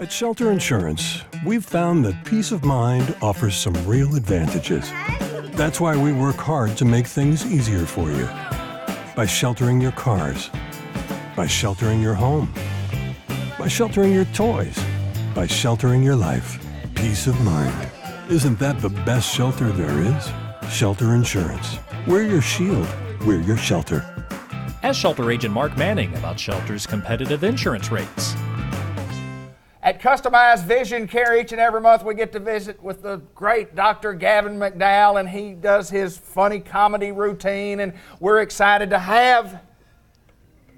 At Shelter Insurance, we've found that peace of mind offers some real advantages. That's why we work hard to make things easier for you. By sheltering your cars, by sheltering your home, by sheltering your toys, by sheltering your life. Peace of mind. Isn't that the best shelter there is? Shelter Insurance. We're your shield. We're your shelter. Ask Shelter Agent Mark Manning about Shelter's competitive insurance rates. At Customized Vision Care, each and every month we get to visit with the great Dr. Gavin McDowell, and he does his funny comedy routine, and we're excited to have...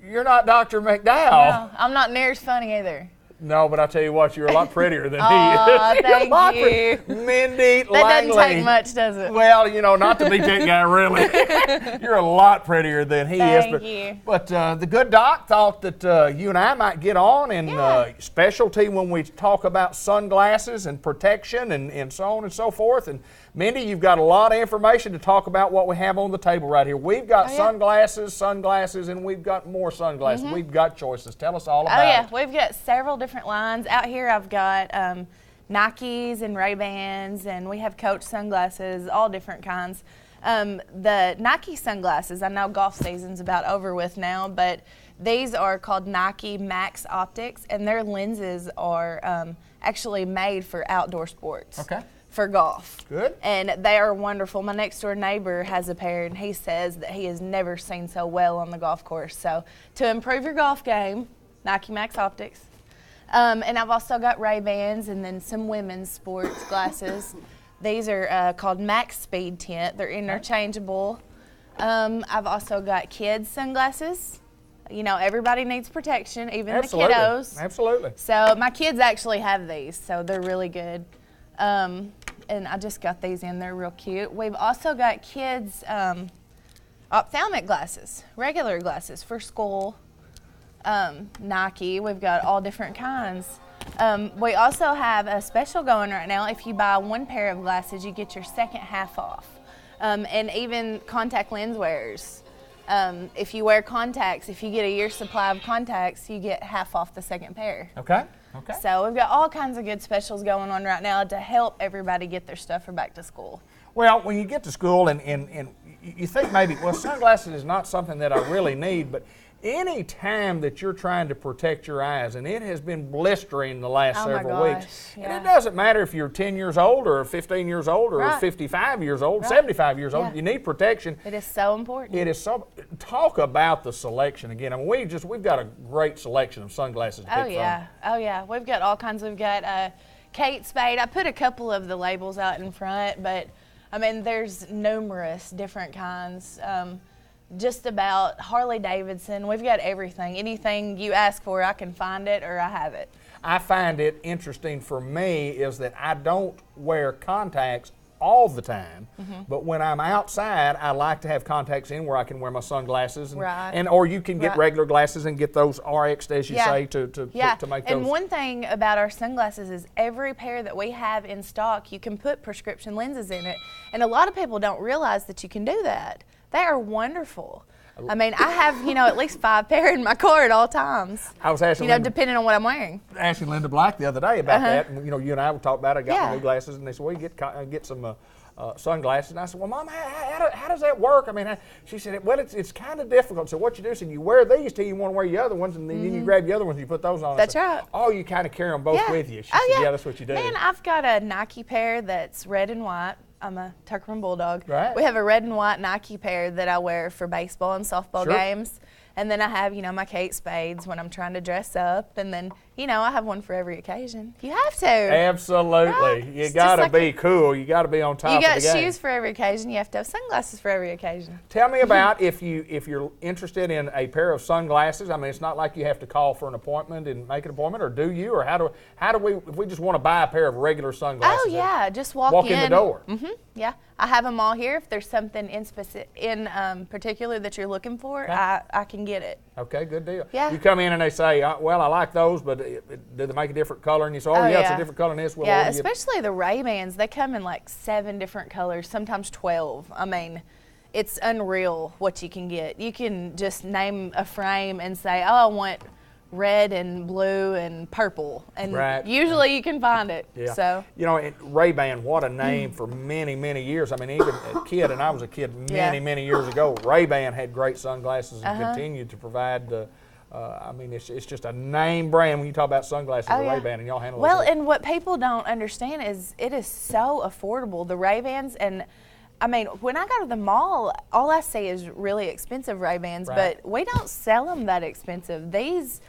You're not Dr. McDowell. No, I'm not near as funny either. No, but I tell you what, you're a lot prettier than he is. Oh, thank you. Mindy Langley. That doesn't take much, does it? Well, you know, not to be that guy, really. You're a lot prettier than he is. Thank you. But the good doc thought that you and I might get on in specialty when we talk about sunglasses and protection and so on and so forth. And Mindy, you've got a lot of information to talk about what we have on the table right here. We've got sunglasses, and we've got more sunglasses. We've got choices. Tell us all about it. We've got several different lines. Out here I've got Nikes and Ray-Bans, and we have Coach sunglasses, all different kinds. The Nike sunglasses, I know golf season's about over with now, but these are called Nike Max Optics, and their lenses are actually made for outdoor sports. Okay. For golf. Good. And they are wonderful. My next door neighbor has a pair, and he says that he has never seen so well on the golf course. So to improve your golf game, Nike Max Optics. And I've also got Ray-Bans and then some women's sports glasses. These are called Max Speed Tint. They're interchangeable. I've also got kids sunglasses. You know, everybody needs protection, even the kiddos. Absolutely. So my kids actually have these, so they're really good. And I just got these in. They're real cute. We've also got kids ophthalmic glasses, regular glasses for school. Nike. We've got all different kinds. We also have a special going right now. If you buy one pair of glasses, you get your second half off. And even contact lens wearers. If you wear contacts, if you get a year's supply of contacts, you get half off the second pair. Okay. Okay. So we've got all kinds of good specials going on right now to help everybody get their stuff for back to school. Well, when you get to school and you think maybe, well, sunglasses is not something that I really need, but any time that you're trying to protect your eyes, and it has been blistering the last several weeks, and it doesn't matter if you're 10 years old or 15 years old or 55 years old, 75 years old, you need protection. It is so important. It is so. Talk about the selection again. I mean, we've got a great selection of sunglasses to pick from. Oh yeah, we've got all kinds. We've got Kate Spade. I put a couple of the labels out in front, but I mean, there's numerous different kinds. Just about Harley Davidson. We've got everything. Anything you ask for, I can find it or I have it. I find it interesting for me is that I don't wear contacts all the time, but when I'm outside, I like to have contacts in where I can wear my sunglasses, or you can get regular glasses and get those RX'd, as you say, to make those. And one thing about our sunglasses is every pair that we have in stock, you can put prescription lenses in it, and a lot of people don't realize that you can do that. They are wonderful. I mean, I have, at least 5 pair in my car at all times. I was asking, depending on what I'm wearing. Asking Linda Black the other day about that, and you and I were talking about it. I got my new glasses, and they said, well, you get some sunglasses. And I said, well, Mom, how does that work? I mean, she said, well, it's kind of difficult. So what you do is you wear these till you want to wear the other ones, and then you grab the other ones and you put those on. That's right. Oh, you kind of carry them both with you. She said, yeah, that's what you do. Man, I've got a Nike pair that's red and white. I'm a Tuckerman Bulldog. Right. We have a red and white Nike pair that I wear for baseball and softball games. And then I have, my Kate Spades when I'm trying to dress up. And then, I have one for every occasion. You have to. Absolutely. Right? You got to be cool. You got to be on top of the game. You got shoes for every occasion. You have to have sunglasses for every occasion. Tell me about if you're interested in a pair of sunglasses. I mean, it's not like you have to call for an appointment and make an appointment, or do you? Or how do we, if we just want to buy a pair of regular sunglasses? Oh, yeah. Just walk in the door. Yeah. I have them all here. If there's something in particular that you're looking for, I can get it. Okay, good deal. Yeah. You come in and they say, well, I like those, but do they make a different color? And you say, it's a different color than this. Well, yeah, especially the Ray-Bans. They come in like 7 different colors, sometimes 12. I mean, it's unreal what you can get. You can just name a frame and say, I want red and blue and purple, and Right. usually you can find it. Yeah. So You know, Ray-Ban, what a name for many, many years. I mean, even a kid, and I was a kid many, Yeah. many years ago, Ray-Ban had great sunglasses and Uh-huh. continued to provide. I mean, it's just a name brand when you talk about sunglasses. Oh, yeah. Ray-Ban, and y'all handle well, it. and what people don't understand is it is so affordable. The Ray-Bans, and I mean, when I go to the mall, all I see is really expensive Ray-Bans, Right. but we don't sell them that expensive. These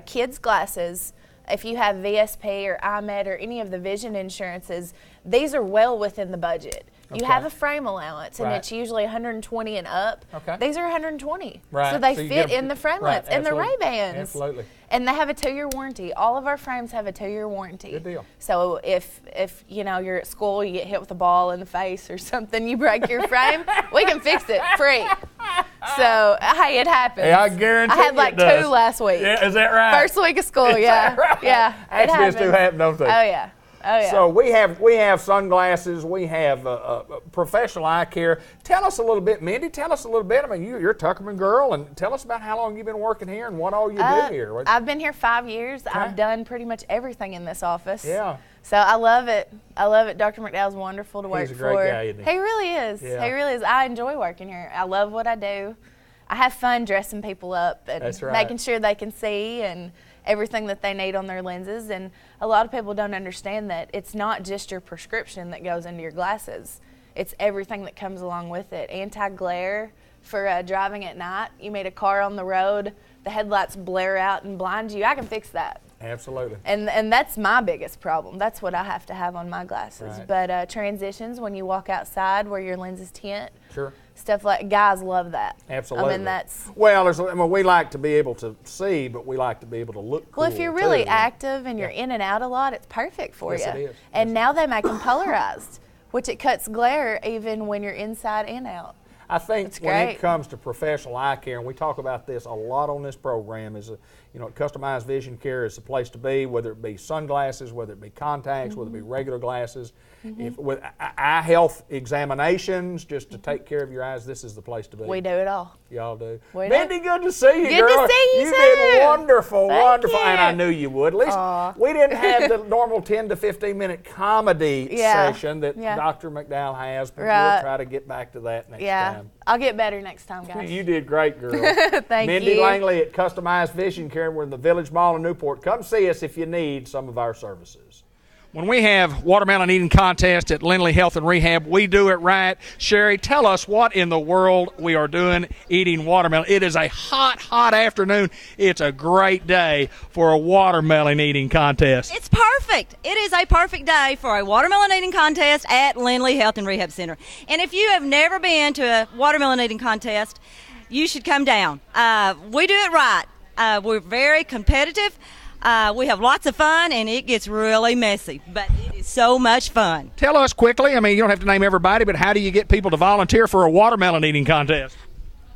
kids' glasses, if you have VSP or IMED or any of the vision insurances, these are well within the budget. You Okay. have a frame allowance, and Right. it's usually 120 and up. Okay. These are 120. Right. So they So you fit get 'em- in the frame right, allowance. And the absolutely. Ray-Bans. Absolutely. And they have a 2-year warranty. All of our frames have a 2-year warranty. Good deal. So if you know you're at school, you get hit with a ball in the face or something, you break your frame, we can fix it free. So hey, it happens. Yeah, I guarantee I had like it does. 2 last week. Yeah, is that right? First week of school, Is yeah, that right? yeah. It Accidents do happens. happen, don't they? Oh yeah, oh yeah. So we have sunglasses, we have professional eye care. Tell us a little bit, Mindy. Tell us a little bit. I mean, you're a Tuckerman girl, and tell us about how long you've been working here and what all you do here. I've been here 5 years. I've done pretty much everything in this office. Yeah. So I love it. I love it. Dr. McDowell's wonderful to work He's a for. great guy, isn't he? He really is. Yeah. He really is. I enjoy working here. I love what I do. I have fun dressing people up and That's right. making sure they can see and everything that they need on their lenses. And a lot of people don't understand that it's not just your prescription that goes into your glasses. It's everything that comes along with it. Anti-glare for driving at night. You meet a car on the road, the headlights blare out and blind you. I can fix that. Absolutely. And that's my biggest problem. That's what I have to have on my glasses. Right. But transitions, when you walk outside where your lenses tint, Sure. stuff like, guys love that. Absolutely. I mean, that's, Well, we like to be able to see, but we like to be able to look cool, well, if you're really too. active and you're in and out a lot, it's perfect for Yes, you. it is. And now they make them polarized, which it cuts glare even when you're inside and out. I think It's when great. it comes to professional eye care, and we talk about this a lot on this program, customized vision care is the place to be, whether it be sunglasses, whether it be contacts, whether it be regular glasses. If with eye health examinations, just to take care of your eyes, this is the place to be. We do it all. Y'all do. We do. Mindy, good to see you, Good to girl. see you, You've been too. wonderful, Thank wonderful. And I you. knew you would. At least we didn't have the normal 10 to 15 minute comedy Yeah. session that Yeah. Dr. McDowell has, but Right. we'll try to get back to that next Yeah. time. I'll get better next time, guys. You did great, girl. Thank Mindy you. Langley at Customized Vision Care. We're in the Village Mall in Newport. Come see us if you need some of our services. When we have watermelon eating contest at Lindley Health and Rehab, we do it right. Sherry, tell us what in the world we are doing eating watermelon. It is a hot, hot afternoon. It's a great day for a watermelon eating contest. It's perfect. It is a perfect day for a watermelon eating contest at Lindley Health and Rehab Center. And if you have never been to a watermelon eating contest, you should come down. We do it right. We're very competitive. We have lots of fun, and it gets really messy, but it is so much fun. Tell us quickly, I mean, you don't have to name everybody, but how do you get people to volunteer for a watermelon eating contest?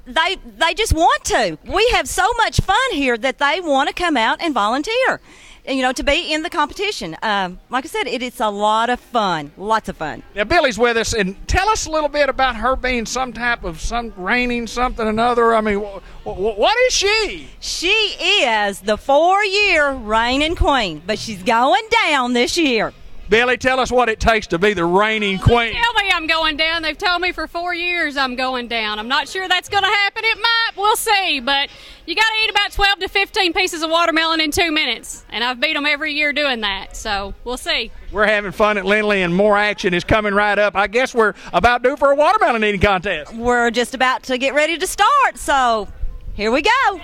They just want to. We have so much fun here that they want to come out and volunteer, to be in the competition. Like I said, it's a lot of fun, lots of fun. Now, Billy's with us, and tell us a little bit about her being some type of reigning something or another. I mean, what is she? She is the 4-year reigning queen, but she's going down this year. Billy, tell us what it takes to be the reigning queen. Tell me I'm going down. They've told me for 4 years I'm going down. I'm not sure that's going to happen. It might. We'll see. But you got to eat about 12 to 15 pieces of watermelon in 2 minutes. And I've beat them every year doing that. So we'll see. We're having fun at Lindley, and more action is coming right up. I guess we're about due for a watermelon eating contest. We're just about to get ready to start, so here we go. All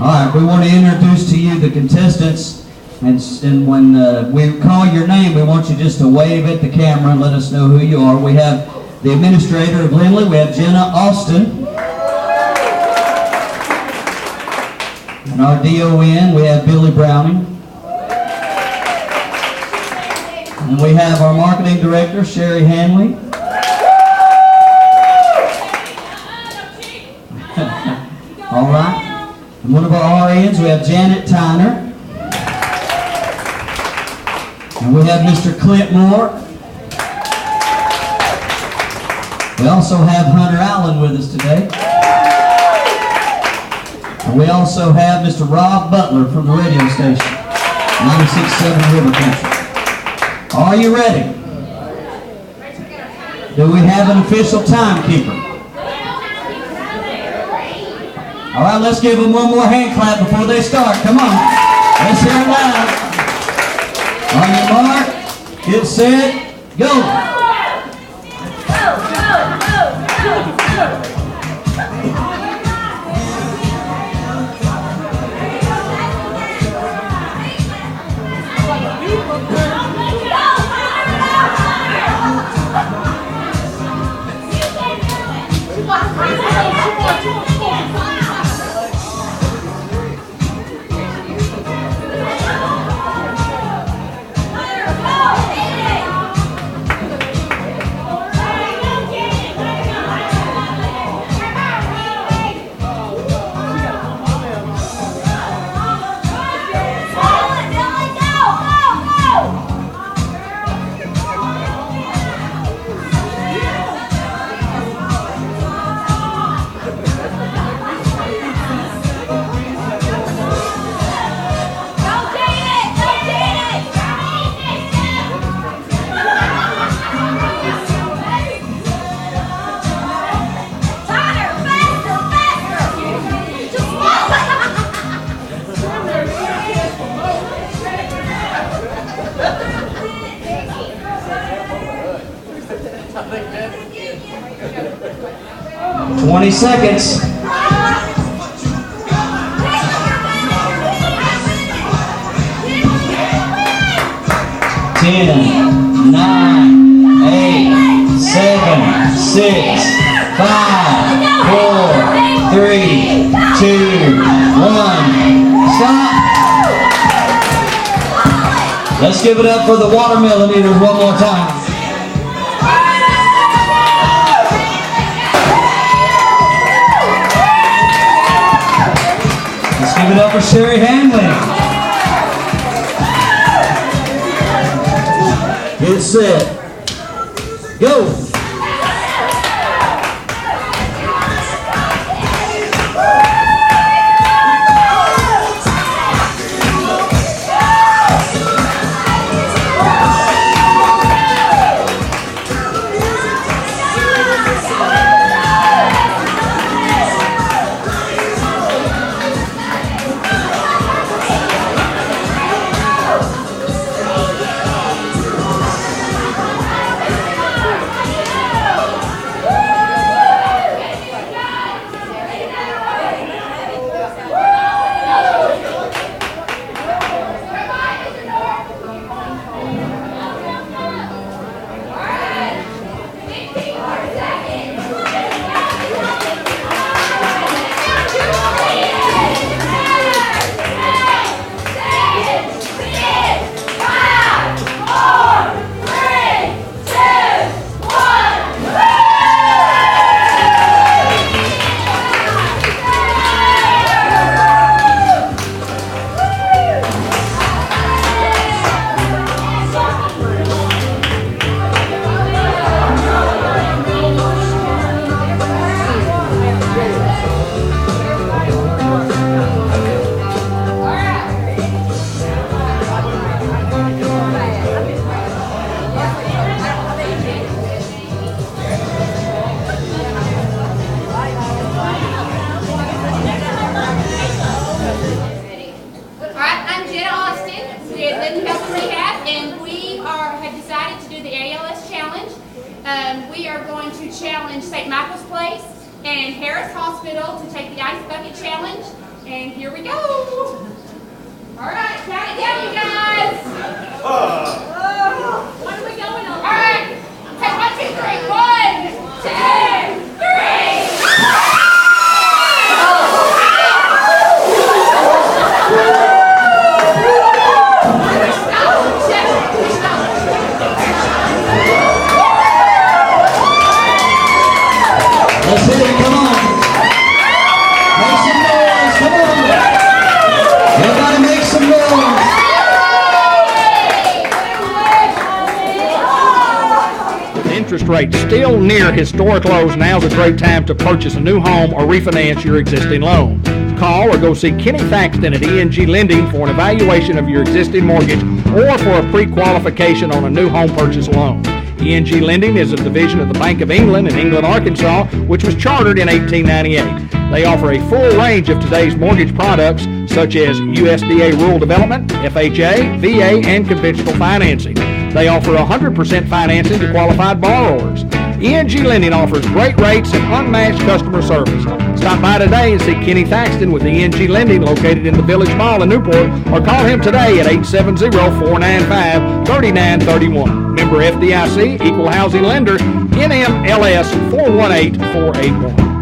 right, we want to introduce to you the contestants, and when we call your name, we want you just to wave at the camera and let us know who you are. We have the administrator of Lindley, we have Jenna Austin. And our DON, we have Billy Browning. And we have our marketing director, Sherry Hanley. All right. And one of our RNs, we have Janet Tyner. And we have Mr. Clint Moore. We also have Hunter Allen with us today. And we also have Mr. Rob Butler from the radio station, 96.7 River Country. Are you ready? Do we have an official timekeeper? All right, let's give them one more hand clap before they start. Come on. Let's hear it loud. On your mark, get set, go. 20 seconds. 10, 9, 8, 7, 6, 5, 4, 3, 2, 1. Stop. Let's give it up for the watermelon eaters one more time. Let's give it up for Sherry Hanley. Get set. Go. We are going to challenge St. Michael's Place and Harris Hospital to take the Ice Bucket Challenge. And here we go. All right, count it down, you guys. What are we going on? All right, take 1, 2, 3. 1, 2, 3. Let's hit it, come on. Make some noise, come on. Everybody make some noise. With interest rates still near historic lows, now's a great time to purchase a new home or refinance your existing loan. call or go see Kenny Thaxton at ENG Lending for an evaluation of your existing mortgage or for a pre-qualification on a new home purchase loan. ENG Lending is a division of the Bank of England in England, Arkansas, which was chartered in 1898. They offer a full range of today's mortgage products, such as USDA Rural Development, FHA, VA, and conventional financing. They offer 100% financing to qualified borrowers. ENG Lending offers great rates and unmatched customer service. Stop by today and see Kenny Thaxton with ENG Lending located in the Village Mall in Newport, or call him today at 870-495-3931. Member FDIC, Equal Housing Lender, NMLS 418481.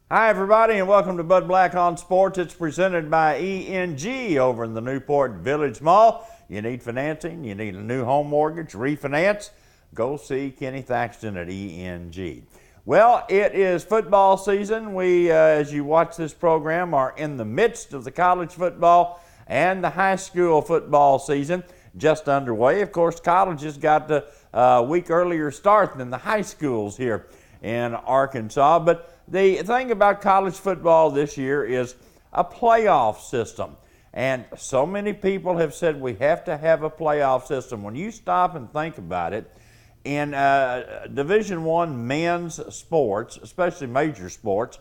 Hi, everybody, and welcome to Bud Black on Sports. It's presented by ENG over in the Newport Village Mall. You need financing, you need a new home mortgage, refinance, go see Kenny Thaxton at ENG. Well, it is football season. We, as you watch this program, are in the midst of the college football and the high school football season just underway. Of course, colleges got a week earlier start than the high schools here in Arkansas, but the thing about college football this year is a playoff system. And so many people have said we have to have a playoff system. When you stop and think about it, in Division I men's sports, especially major sports,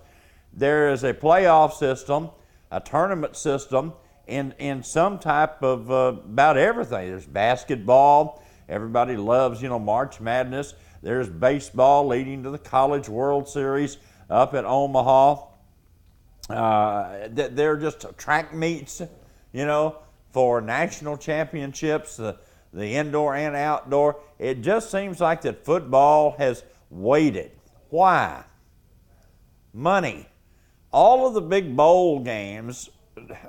there is a playoff system, a tournament system, in some type of about everything. There's basketball. Everybody loves, March Madness. There's baseball leading to the College World Series up at Omaha. They're just track meets, for national championships, the indoor and outdoor. It just seems like that football has waited. Why? Money. All of the big bowl games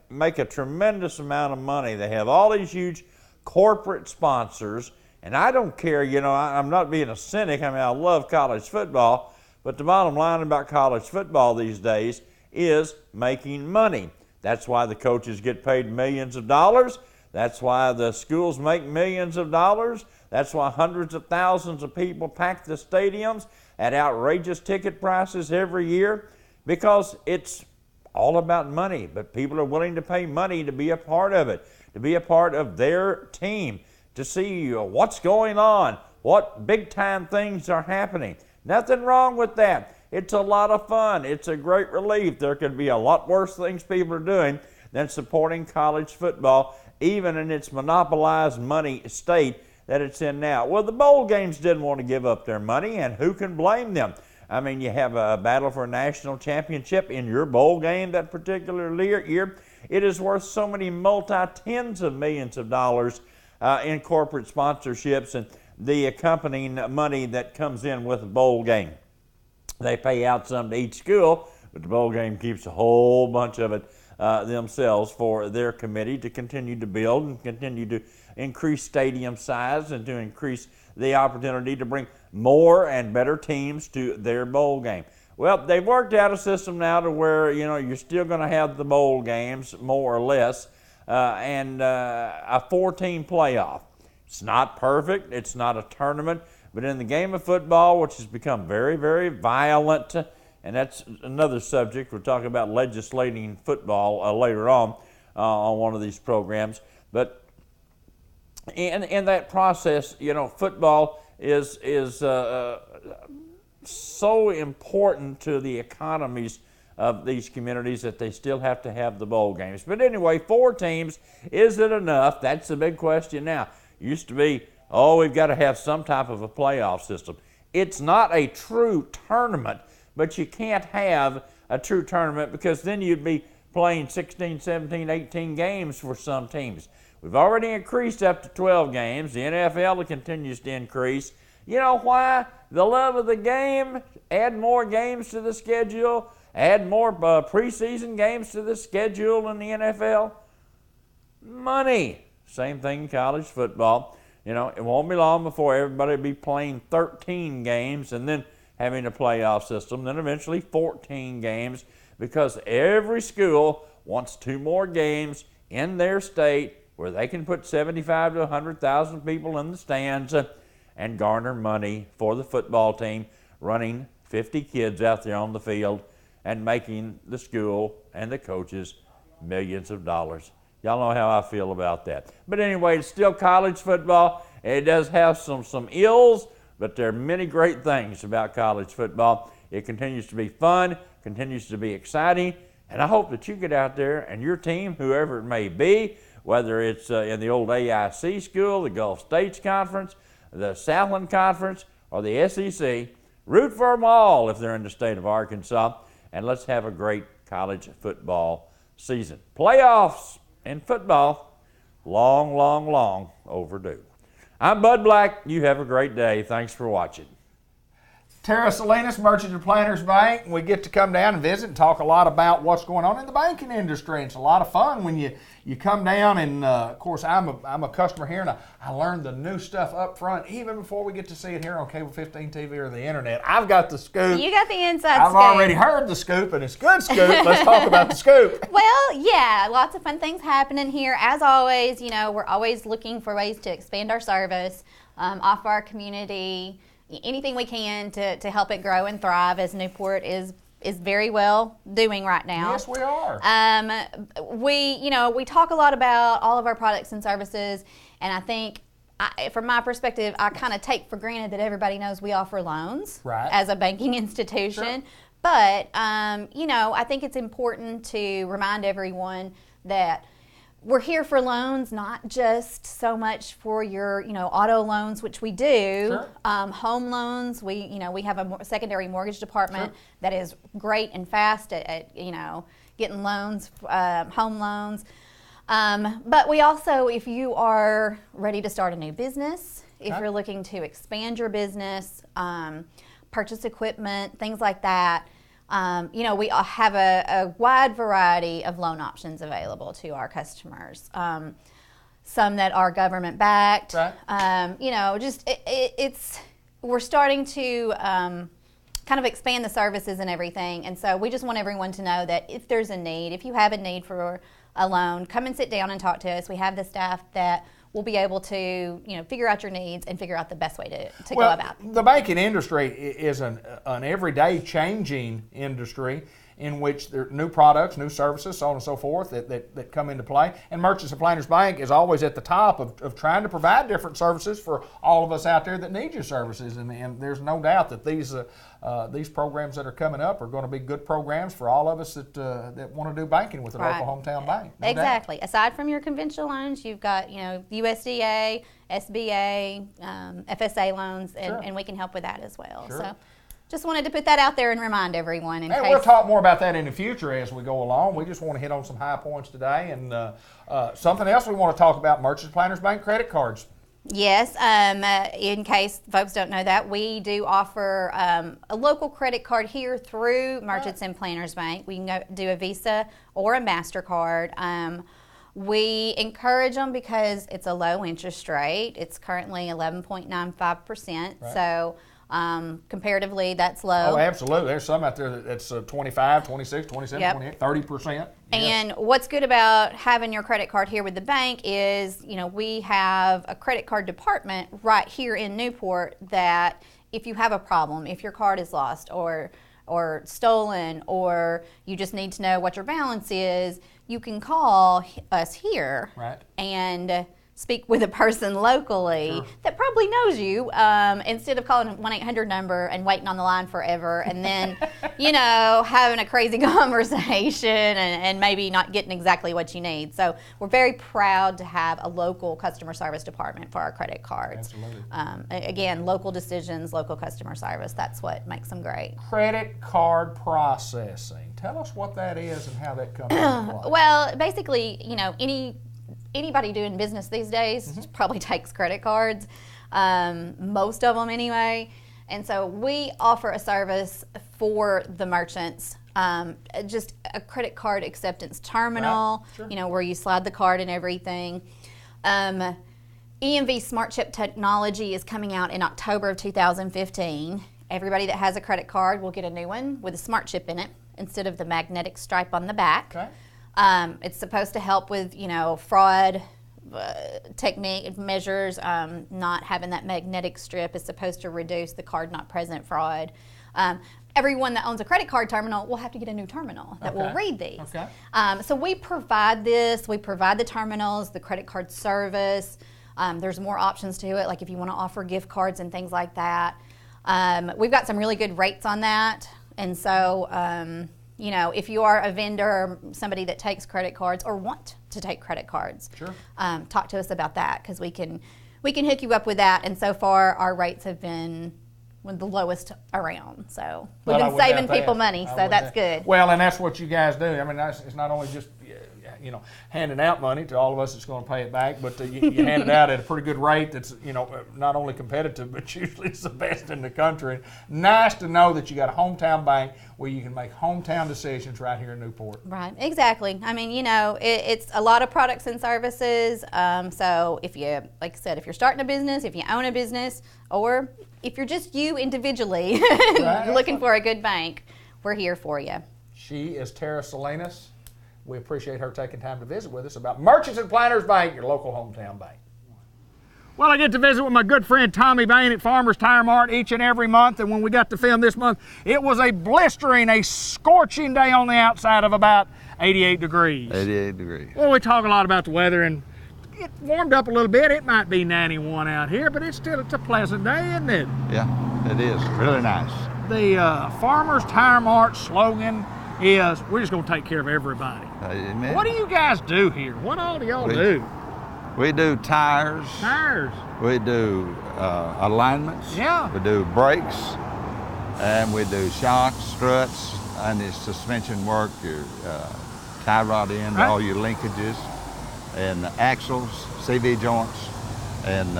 make a tremendous amount of money. They have all these huge corporate sponsors, and I don't care, I'm not being a cynic. I love college football. But the bottom line about college football these days is making money. That's why the coaches get paid millions of dollars. That's why the schools make millions of dollars. That's why hundreds of thousands of people pack the stadiums at outrageous ticket prices every year, because it's all about money. But people are willing to pay money to be a part of it, to be a part of their team, to see what's going on, what big-time things are happening. Nothing wrong with that. It's a lot of fun. It's a great relief. There could be a lot worse things people are doing than supporting college football, even in its monopolized money state that it's in now. Well, the bowl games didn't want to give up their money, and who can blame them? You have a battle for a national championship in your bowl game that particular year. It is worth so many multi-tens of millions of dollars in corporate sponsorships and the accompanying money that comes in with a bowl game. They pay out some to each school, but the bowl game keeps a whole bunch of it themselves for their committee to continue to build and continue to increase stadium size and to increase the opportunity to bring more and better teams to their bowl game. Well, they've worked out a system now to where, you're still going to have the bowl games, more or less, and a 4-team playoff. It's not perfect. It's not a tournament. But in the game of football, which has become very, very violent, and that's another subject. We'll talk about legislating football later on one of these programs. But in that process, football is so important to the economies of these communities that they still have to have the bowl games. But anyway, 4 teams, is it enough? That's the big question now. Used to be, we've got to have some type of a playoff system. It's not a true tournament, but you can't have a true tournament because then you'd be playing 16, 17, 18 games for some teams. We've already increased up to 12 games. The NFL continues to increase. You know why? The love of the game. Add more games to the schedule. Add more preseason games to the schedule in the NFL. Money. Same thing in college football. It won't be long before everybody will be playing 13 games and then having a playoff system, then eventually 14 games, because every school wants 2 more games in their state where they can put 75 to 100,000 people in the stands and garner money for the football team, running 50 kids out there on the field and making the school and the coaches millions of dollars. Y'all know how I feel about that. But anyway, it's still college football. It does have some ills, but there are many great things about college football. It continues to be fun, continues to be exciting, and I hope that you get out there and your team, whoever it may be, whether it's in the old AIC school, the Gulf States Conference, the Southland Conference, or the SEC, root for them all if they're in the state of Arkansas, and let's have a great college football season. Playoffs in football, long overdue. I'm Bud Black. You have a great day. Thanks for watching. Tara Salinas, Merchants and Planters Bank. We get to come down and visit and talk a lot about what's going on in the banking industry. It's a lot of fun when you come down, and of course I'm a customer here, and I learned the new stuff up front even before we get to see it here on Cable 15 TV or the internet. I've got the scoop. You got the inside I've scoop. already heard the scoop, and it's good scoop. Let's talk about the scoop. Well, yeah, lots of fun things happening here. As always, we're always looking for ways to expand our service, offer our community anything we can to help it grow and thrive, as Newport is very well doing right now. Yes, we are. We talk a lot about all of our products and services, and I think from my perspective, I kind of take for granted that everybody knows we offer loans as a banking institution. Sure. But I think it's important to remind everyone that we're here for loans, not just so much for your, auto loans, which we do. Sure. Home loans, we have a secondary mortgage department that is great and fast at getting loans, home loans. But we also, if you are ready to start a new business, if you're looking to expand your business, purchase equipment, things like that, we have a wide variety of loan options available to our customers. Some that are government backed. Right. We're starting to kind of expand the services and everything. And so we just want everyone to know that if there's a need, if you have a need for a loan, come and sit down and talk to us. We have the staff that will be able to, figure out your needs and figure out the best way to go about it. The banking industry is an everyday changing industry in which there are new products, new services, so on and so forth that come into play. And Merchants and Planters Bank is always at the top of trying to provide different services for all of us out there that need your services. And there's no doubt that these programs that are coming up are going to be good programs for all of us that want to do banking with a local hometown bank. No exactly. doubt. Aside from your conventional loans, you've got USDA, SBA, FSA loans, and we can help with that as well. Sure. So just wanted to put that out there and remind everyone. In case we'll talk more about that in the future as we go along. We just want to hit on some high points today. And something else we want to talk about, Merchants Planters Bank credit cards. Yes, in case folks don't know that, we do offer a local credit card here through Merchants and Planters Bank. We can do a Visa or a MasterCard. We encourage them because it's a low interest rate. It's currently 11.95%. Right. So comparatively, that's low. Oh, absolutely. There's some out there that's 25, 26, 27, 28, 30%. And what's good about having your credit card here with the bank is, we have a credit card department right here in Newport that if you have a problem, if your card is lost or stolen, or you just need to know what your balance is, you can call us here and speak with a person locally that probably knows you, instead of calling a 1-800 number and waiting on the line forever and then, having a crazy conversation and maybe not getting exactly what you need. So we're very proud to have a local customer service department for our credit cards. Absolutely. Again, local decisions, local customer service, that's what makes them great. Credit card processing. Tell us what that is and how that comes into play. Well, basically, anybody doing business these days probably takes credit cards, most of them anyway. And so we offer a service for the merchants, just a credit card acceptance terminal, where you slide the card and everything. EMV Smart Chip technology is coming out in October of 2015. Everybody that has a credit card will get a new one with a smart chip in it instead of the magnetic stripe on the back. Okay. It's supposed to help with, fraud technique measures. Not having that magnetic strip is supposed to reduce the card not present fraud. Everyone that owns a credit card terminal will have to get a new terminal that will read these. Okay. So we provide this. We provide the terminals, the credit card service. There's more options to it, like if you want to offer gift cards and things like that. We've got some really good rates on that. And so, you know, if you are a vendor or somebody that takes credit cards or want to take credit cards, sure. Talk to us about that, because we can hook you up with that. And so far, our rates have been one of the lowest around. So we've been saving people money, so that's good. Well, and that's what you guys do. I mean, it's not only just, you know, handing out money to all of us that's going to pay it back, but you hand it out at a pretty good rate that's, you know, not only competitive, but usually it's the best in the country. Nice to know that you got a hometown bank where you can make hometown decisions right here in Newport. Right, exactly. I mean, you know, it's a lot of products and services. So if you, like I said, if you're starting a business, if you own a business, or if you're just you individually looking for a good bank, we're here for you. She is Tara Salinas. We appreciate her taking time to visit with us about Merchants and Planters Bank, your local hometown bank. Well, I get to visit with my good friend Tommy Bain at Farmers Tire Mart each and every month, and when we got to film this month, it was a blistering, a scorching day on the outside of about 88 degrees. 88 degrees. Well, we talk a lot about the weather, and it warmed up a little bit. It might be 91 out here, but it's a pleasant day, isn't it? Yeah, it is. Really nice. The Farmers Tire Mart slogan is, we're just going to take care of everybody. Amen. What do you guys do here? What all do y'all do? We do tires. Tires. We do alignments. Yeah. We do brakes, and we do shocks, struts, and the suspension work, your tie rod end, all your linkages, and axles, CV joints, and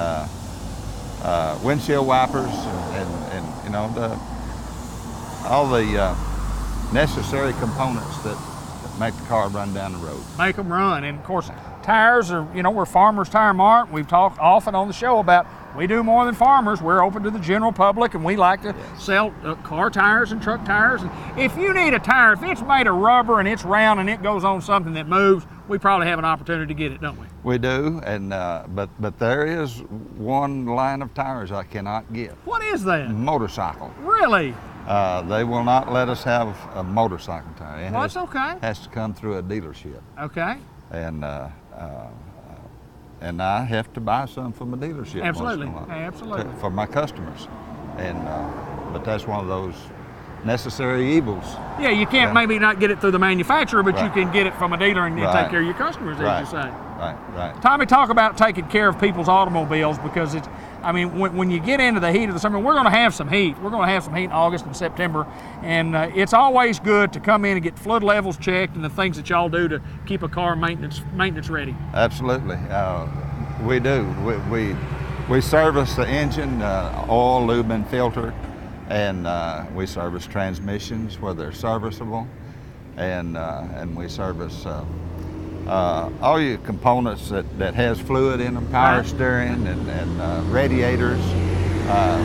windshield wipers, and you know, all the necessary components that make the car run down the road. Make them run. And of course, tires are, you know, we're Farmers Tire Mart. We've talked often on the show about we do more than farmers. We're open to the general public, and we like to sell car tires and truck tires. And if you need a tire, if it's made of rubber and it's round and it goes on something that moves, we probably have an opportunity to get it, don't we? We do, and but there is one line of tires I cannot get. What is that? Motorcycle. Really? They will not let us have a motorcycle tire. Well, that's okay. It has to come through a dealership. Okay. And I have to buy some from a dealership. Absolutely. Most of them, Absolutely. for my customers, and but that's one of those necessary evils. Yeah, you can't maybe not get it through the manufacturer, but you Right. can get it from a dealer and you take care of your customers, as you say. Right. Tommy, talk about taking care of people's automobiles, because it's, I mean, when you get into the heat of the summer, we're going to have some heat. We're going to have some heat in August and September, and it's always good to come in and get fluid levels checked and the things that y'all do to keep a car maintenance ready. Absolutely, we do. We service the engine, oil, lube, and filter, and we service transmissions where they're serviceable, and we service all your components that has fluid in them, power steering and radiators.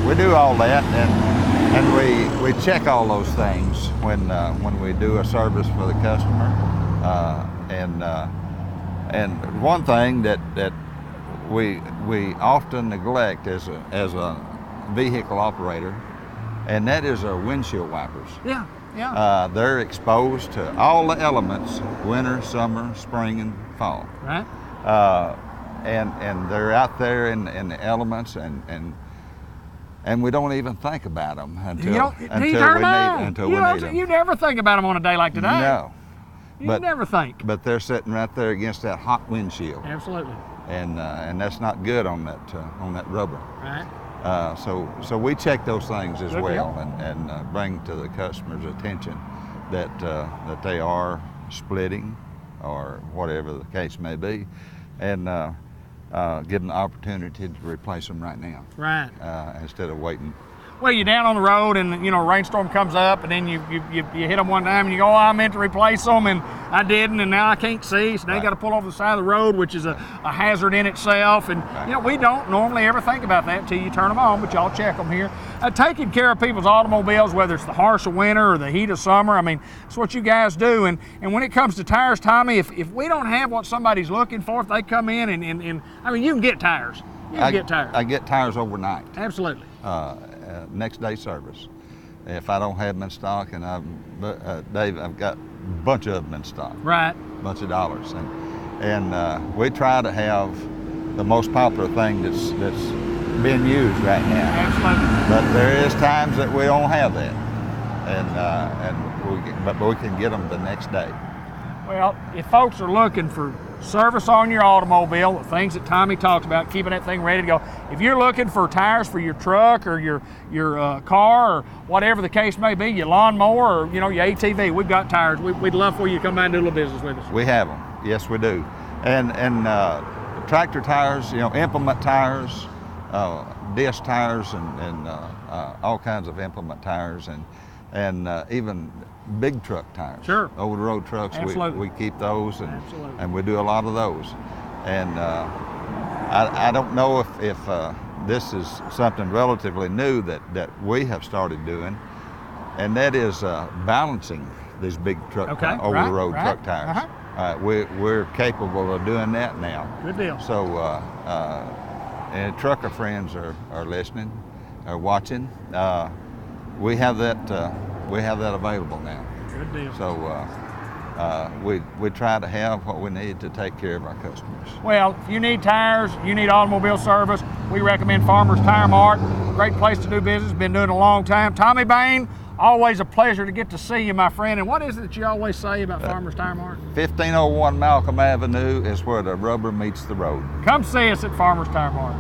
We do all that, and we check all those things when we do a service for the customer. And one thing that we often neglect as a vehicle operator, and that is our windshield wipers. Yeah. They're exposed to all the elements, winter, summer, spring, and fall. Right. And they're out there in the elements, and we don't even think about them until we need them. You never think about them on a day like today. No. You never think. But they're sitting right there against that hot windshield. Absolutely. And that's not good on that rubber. Right. So we check those things as well, and bring to the customer's attention that they are splitting or whatever the case may be, and give them the opportunity to replace them right now. Right. Instead of waiting Well, you're down on the road and, a rainstorm comes up and then you hit them one time and you go, oh, I meant to replace them and I didn't and now I can't see. So now you got to pull over the side of the road, which is a hazard in itself. And, we don't normally ever think about that until you turn them on, but y'all check them here. Taking care of people's automobiles, whether it's the harsh of winter or the heat of summer, I mean, it's what you guys do. And when it comes to tires, Tommy, if we don't have what somebody's looking for, if they come in and I mean, you can get tires. I get tires overnight. Absolutely. Next day service. If I don't have them in stock, and Dave, I've got a bunch of them in stock. Right. A bunch of dollars, and we try to have the most popular thing that's being used right now. Absolutely. But there is times that we don't have that, but we can get them the next day. Well, if folks are looking for service on your automobile, the things that Tommy talked about, keeping that thing ready to go. If you're looking for tires for your truck or your car or whatever the case may be, your lawnmower or your ATV, we've got tires. We'd love for you to come by and do a little business with us. We have them. Yes, we do. And tractor tires, implement tires, disc tires, and all kinds of implement tires, and even big truck tires. Sure. Over the road trucks, we keep those, and we do a lot of those. And I don't know if this is something relatively new that we have started doing, and that is balancing these big truck over the road truck tires. We're capable of doing that now. Good deal. So and trucker friends are listening, are watching. We have that available now. Good deal. So we try to have what we need to take care of our customers. Well, if you need tires, you need automobile service, we recommend Farmers Tire Mart. Great place to do business, been doing it a long time. Tommy Bain, always a pleasure to get to see you, my friend. And what is it that you always say about Farmers Tire Mart? 1501 Malcolm Avenue is where the rubber meets the road. Come see us at Farmers Tire Mart.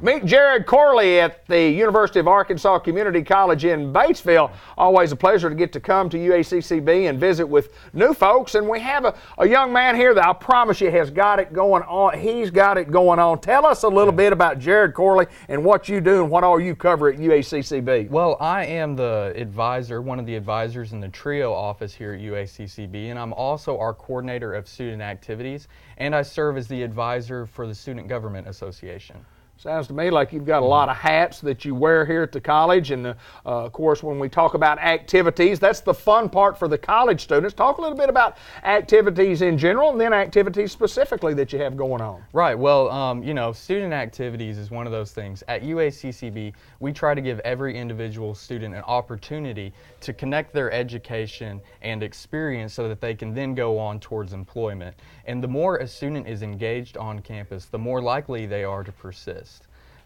Meet Jared Corley at the University of Arkansas Community College in Batesville. Always a pleasure to get to come to UACCB and visit with new folks. And we have a young man here that I promise you has got it going on. He's got it going on. Tell us a little bit about Jared Corley and what you do and what all you cover at UACCB. Well, I am the advisor, one of the advisors in the TRIO office here at UACCB, and I'm also our coordinator of student activities, and I serve as the advisor for the Student Government Association. Sounds to me like you've got a lot of hats that you wear here at the college, and of course when we talk about activities, that's the fun part for the college students. Talk a little bit about activities in general and then activities specifically that you have going on. Right, well, student activities is one of those things. At UACCB, we try to give every individual student an opportunity to connect their education and experience so that they can then go on towards employment. And the more a student is engaged on campus, the more likely they are to persist.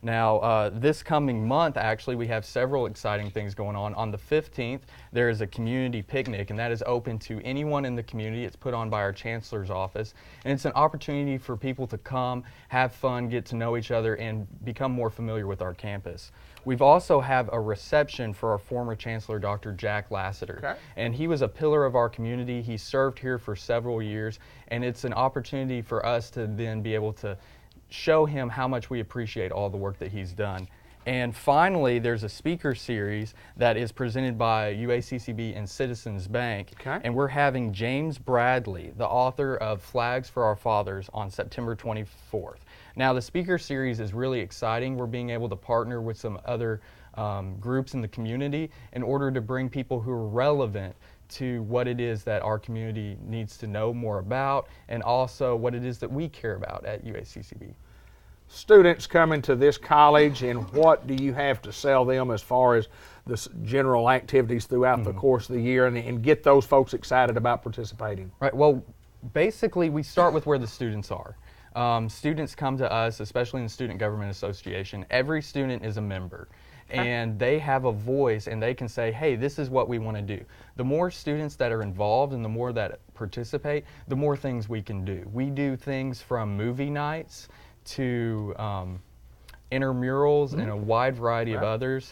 Now, this coming month, actually, we have several exciting things going on. On the 15th, there is a community picnic, and that is open to anyone in the community. It's put on by our chancellor's office, and it's an opportunity for people to come, have fun, get to know each other, and become more familiar with our campus. We've also have a reception for our former chancellor, Dr. Jack Lassiter, and he was a pillar of our community. He served here for several years, and it's an opportunity for us to then be able to show him how much we appreciate all the work that he's done. And finally, there's a speaker series that is presented by UACCB and Citizens Bank, and we're having James Bradley, the author of Flags for Our Fathers, on September 24th. Now, the speaker series is really exciting. We're being able to partner with some other groups in the community in order to bring people who are relevant to what it is that our community needs to know more about, and also what it is that we care about at UACCB. Students coming to this college, and what do you have to sell them as far as the general activities throughout the course of the year and get those folks excited about participating? Right, well, basically we start with where the students are. Students come to us, especially in the Student Government Association. Every student is a member. And they have a voice, and they can say, hey, this is what we want to do. The more students that are involved and the more that participate, the more things we can do. We do things from movie nights to intramurals and a wide variety of others.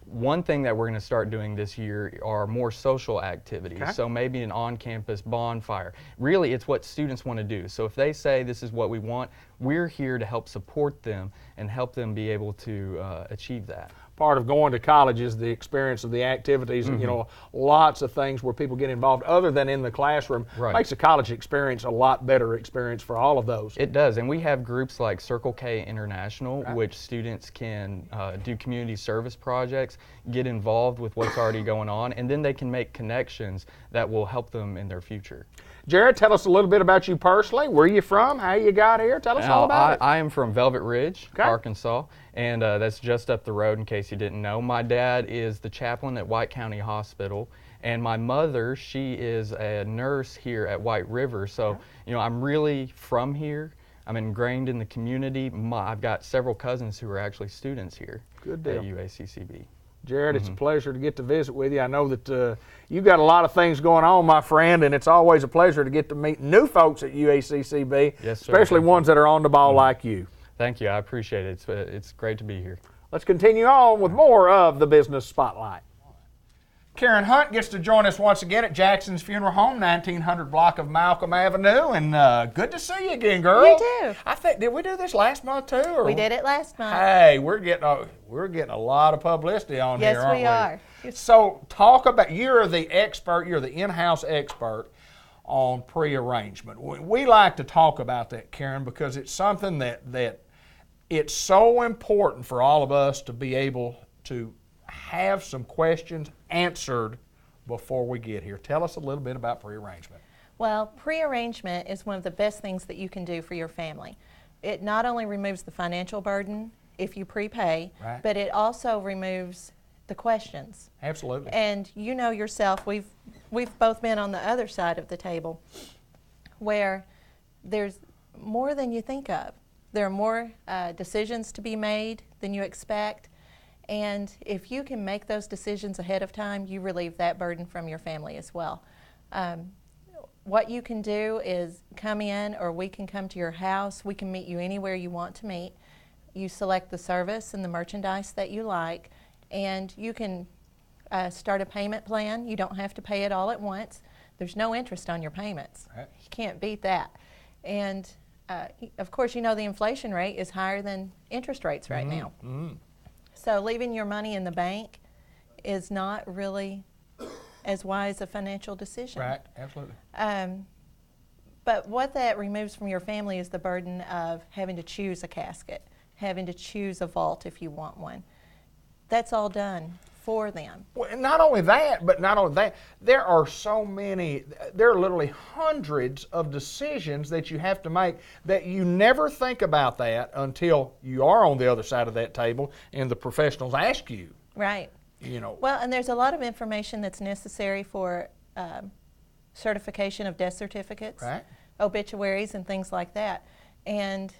One thing that we're going to start doing this year are more social activities. So maybe an on-campus bonfire. Really, it's what students want to do. So if they say this is what we want, we're here to help support them and help them be able to achieve that. part of going to college is the experience of the activities, and, you know, lots of things where people get involved other than in the classroom. Right. Makes a college experience a lot better experience for all of those. It does, and we have groups like Circle K International, which students can do community service projects, get involved with what's already going on, and then they can make connections that will help them in their future. Jared, tell us a little bit about you personally. Where you from? How you got here? Tell us all about it. I am from Velvet Ridge, Arkansas, and that's just up the road in case you didn't know. My dad is the chaplain at White County Hospital, and my mother, she is a nurse here at White River. So, you know, I'm really from here. I'm ingrained in the community. I've got several cousins who are actually students here Good deal. at UACCB. Jared, it's a pleasure to get to visit with you. I know that you've got a lot of things going on, my friend, and it's always a pleasure to get to meet new folks at UACCB, yes, sir. especially ones that are on the ball like you. Thank you. I appreciate it. It's great to be here. Let's continue on with more of the Business Spotlight. Karen Hunt gets to join us once again at Jackson's Funeral Home, 1900 block of Malcolm Avenue, and good to see you again, girl. You too. I think, did we do this last month too? Or? We did it last month. Hey, we're getting a lot of publicity on here, aren't we? Yes, we are. So talk about, you're the expert, you're the in-house expert on pre-arrangement. We like to talk about that, Karen, because it's something that it's so important for all of us to be able to have some questions answered before we get here. Tell us a little bit about pre-arrangement. Well, pre-arrangement is one of the best things that you can do for your family. It not only removes the financial burden if you prepay, but it also removes the questions. Absolutely. And you know yourself, we've both been on the other side of the table where there's more than you think of. There are more decisions to be made than you expect. And if you can make those decisions ahead of time, you relieve that burden from your family as well. What you can do is come in, or we can come to your house. We can meet you anywhere you want to meet. You select the service and the merchandise that you like, and you can start a payment plan. You don't have to pay it all at once. There's no interest on your payments. You can't beat that. And of course, you know the inflation rate is higher than interest rates right now. So leaving your money in the bank is not really as wise a financial decision. Right, absolutely. But what that removes from your family is the burden of having to choose a casket, having to choose a vault if you want one. That's all done for them. Well, not only that, there are so many, there are literally hundreds of decisions that you have to make that you never think about that until you are on the other side of that table and the professionals ask you. Right. You know. Well, and there's a lot of information that's necessary for certification of death certificates, obituaries, and things like that. And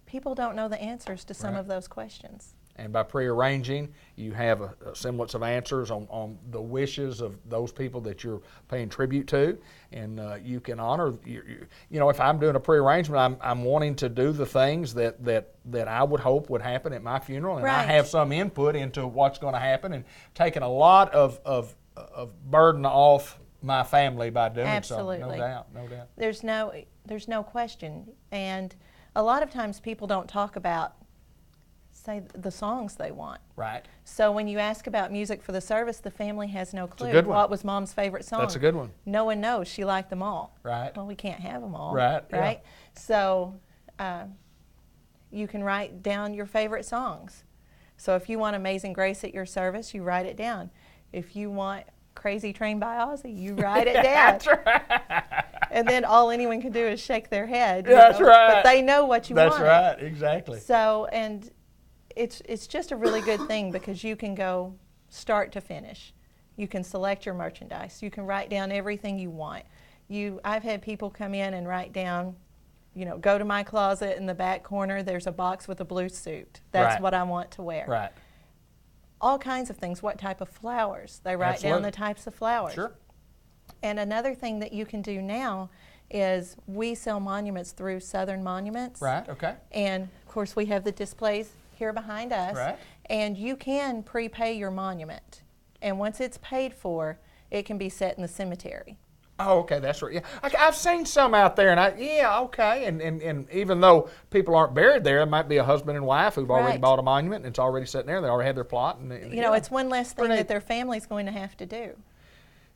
people don't know the answers to some of those questions. And by pre-arranging, you have a semblance of answers on the wishes of those people that you're paying tribute to, and you can honor. You know, if I'm doing a pre-arrangement, I'm wanting to do the things that I would hope would happen at my funeral, and I have some input into what's going to happen, and taking a lot of burden off my family by doing so. No doubt, no doubt. There's no question, and a lot of times people don't talk about, say, the songs they want. Right. So when you ask about music for the service, the family has no clue. That's a good one. What was Mom's favorite song? That's a good one. No one knows. She liked them all. Right. Well, we can't have them all. Right. Right. Yeah. So you can write down your favorite songs. So if you want Amazing Grace at your service, you write it down. If you want Crazy Train by Ozzy, you write it down. That's right. And then all anyone can do is shake their head. That's right. But they know what you want. That's right. Exactly. So, and it's just a really good thing because you can go start to finish. You can select your merchandise. You can write down everything you want. I've had people come in and write down, you know, go to my closet in the back corner, there's a box with a blue suit. That's what I want to wear. Right. All kinds of things. What type of flowers? They write down the types of flowers. Sure. And another thing that you can do now is we sell monuments through Southern Monuments. Right, okay. And of course we have the displays here behind us. Right. And you can prepay your monument. And once it's paid for, it can be set in the cemetery. Oh, okay, that's right. Yeah, I've seen some out there, and okay. And even though people aren't buried there, it might be a husband and wife who've already bought a monument, and it's already sitting there. They already had their plot. And it's one less thing that their family's going to have to do.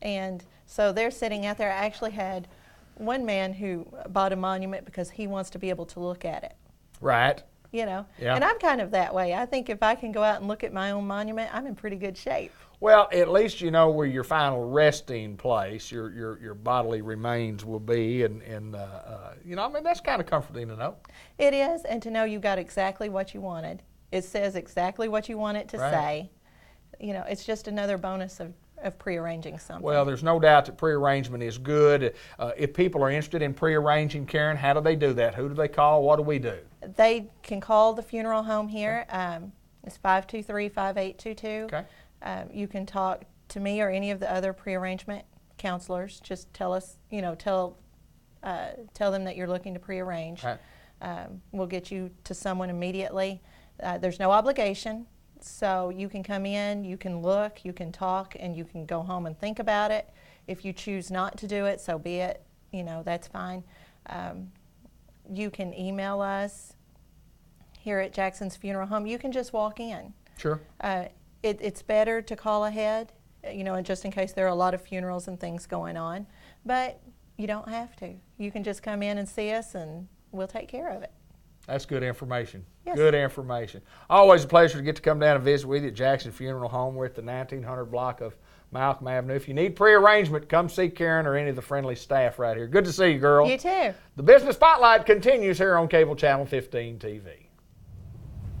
And so they're sitting out there. I actually had one man who bought a monument because he wants to be able to look at it. Right. And I'm kind of that way. I think if I can go out and look at my own monument, I'm in pretty good shape. Well, at least you know where your final resting place, your bodily remains will be, and that's kind of comforting to know. It is, and to know you got exactly what you wanted. It says exactly what you want it to say. It's just another bonus of prearranging something. Well, there's no doubt that prearrangement is good. If people are interested in prearranging, Karen, how do they do that? Who do they call? What do we do? They can call the funeral home here. It's 523-5822. Okay. You can talk to me or any of the other prearrangement counselors. Just tell us, tell them that you're looking to prearrange. Right. We'll get you to someone immediately. There's no obligation, so you can come in, you can look, you can talk, and you can go home and think about it. If you choose not to do it, so be it. That's fine. You can email us here at Jackson's Funeral Home. You can just walk in. Sure. It's better to call ahead, and just in case there are a lot of funerals and things going on. But you don't have to. You can just come in and see us, and we'll take care of it. That's good information. Yes. Good information. Always a pleasure to get to come down and visit with you at Jackson Funeral Home. We're at the 1900 block of Malcolm Avenue. If you need prearrangement, come see Karen or any of the friendly staff right here. Good to see you, girl. You too. The Business Spotlight continues here on Cable Channel 15 TV.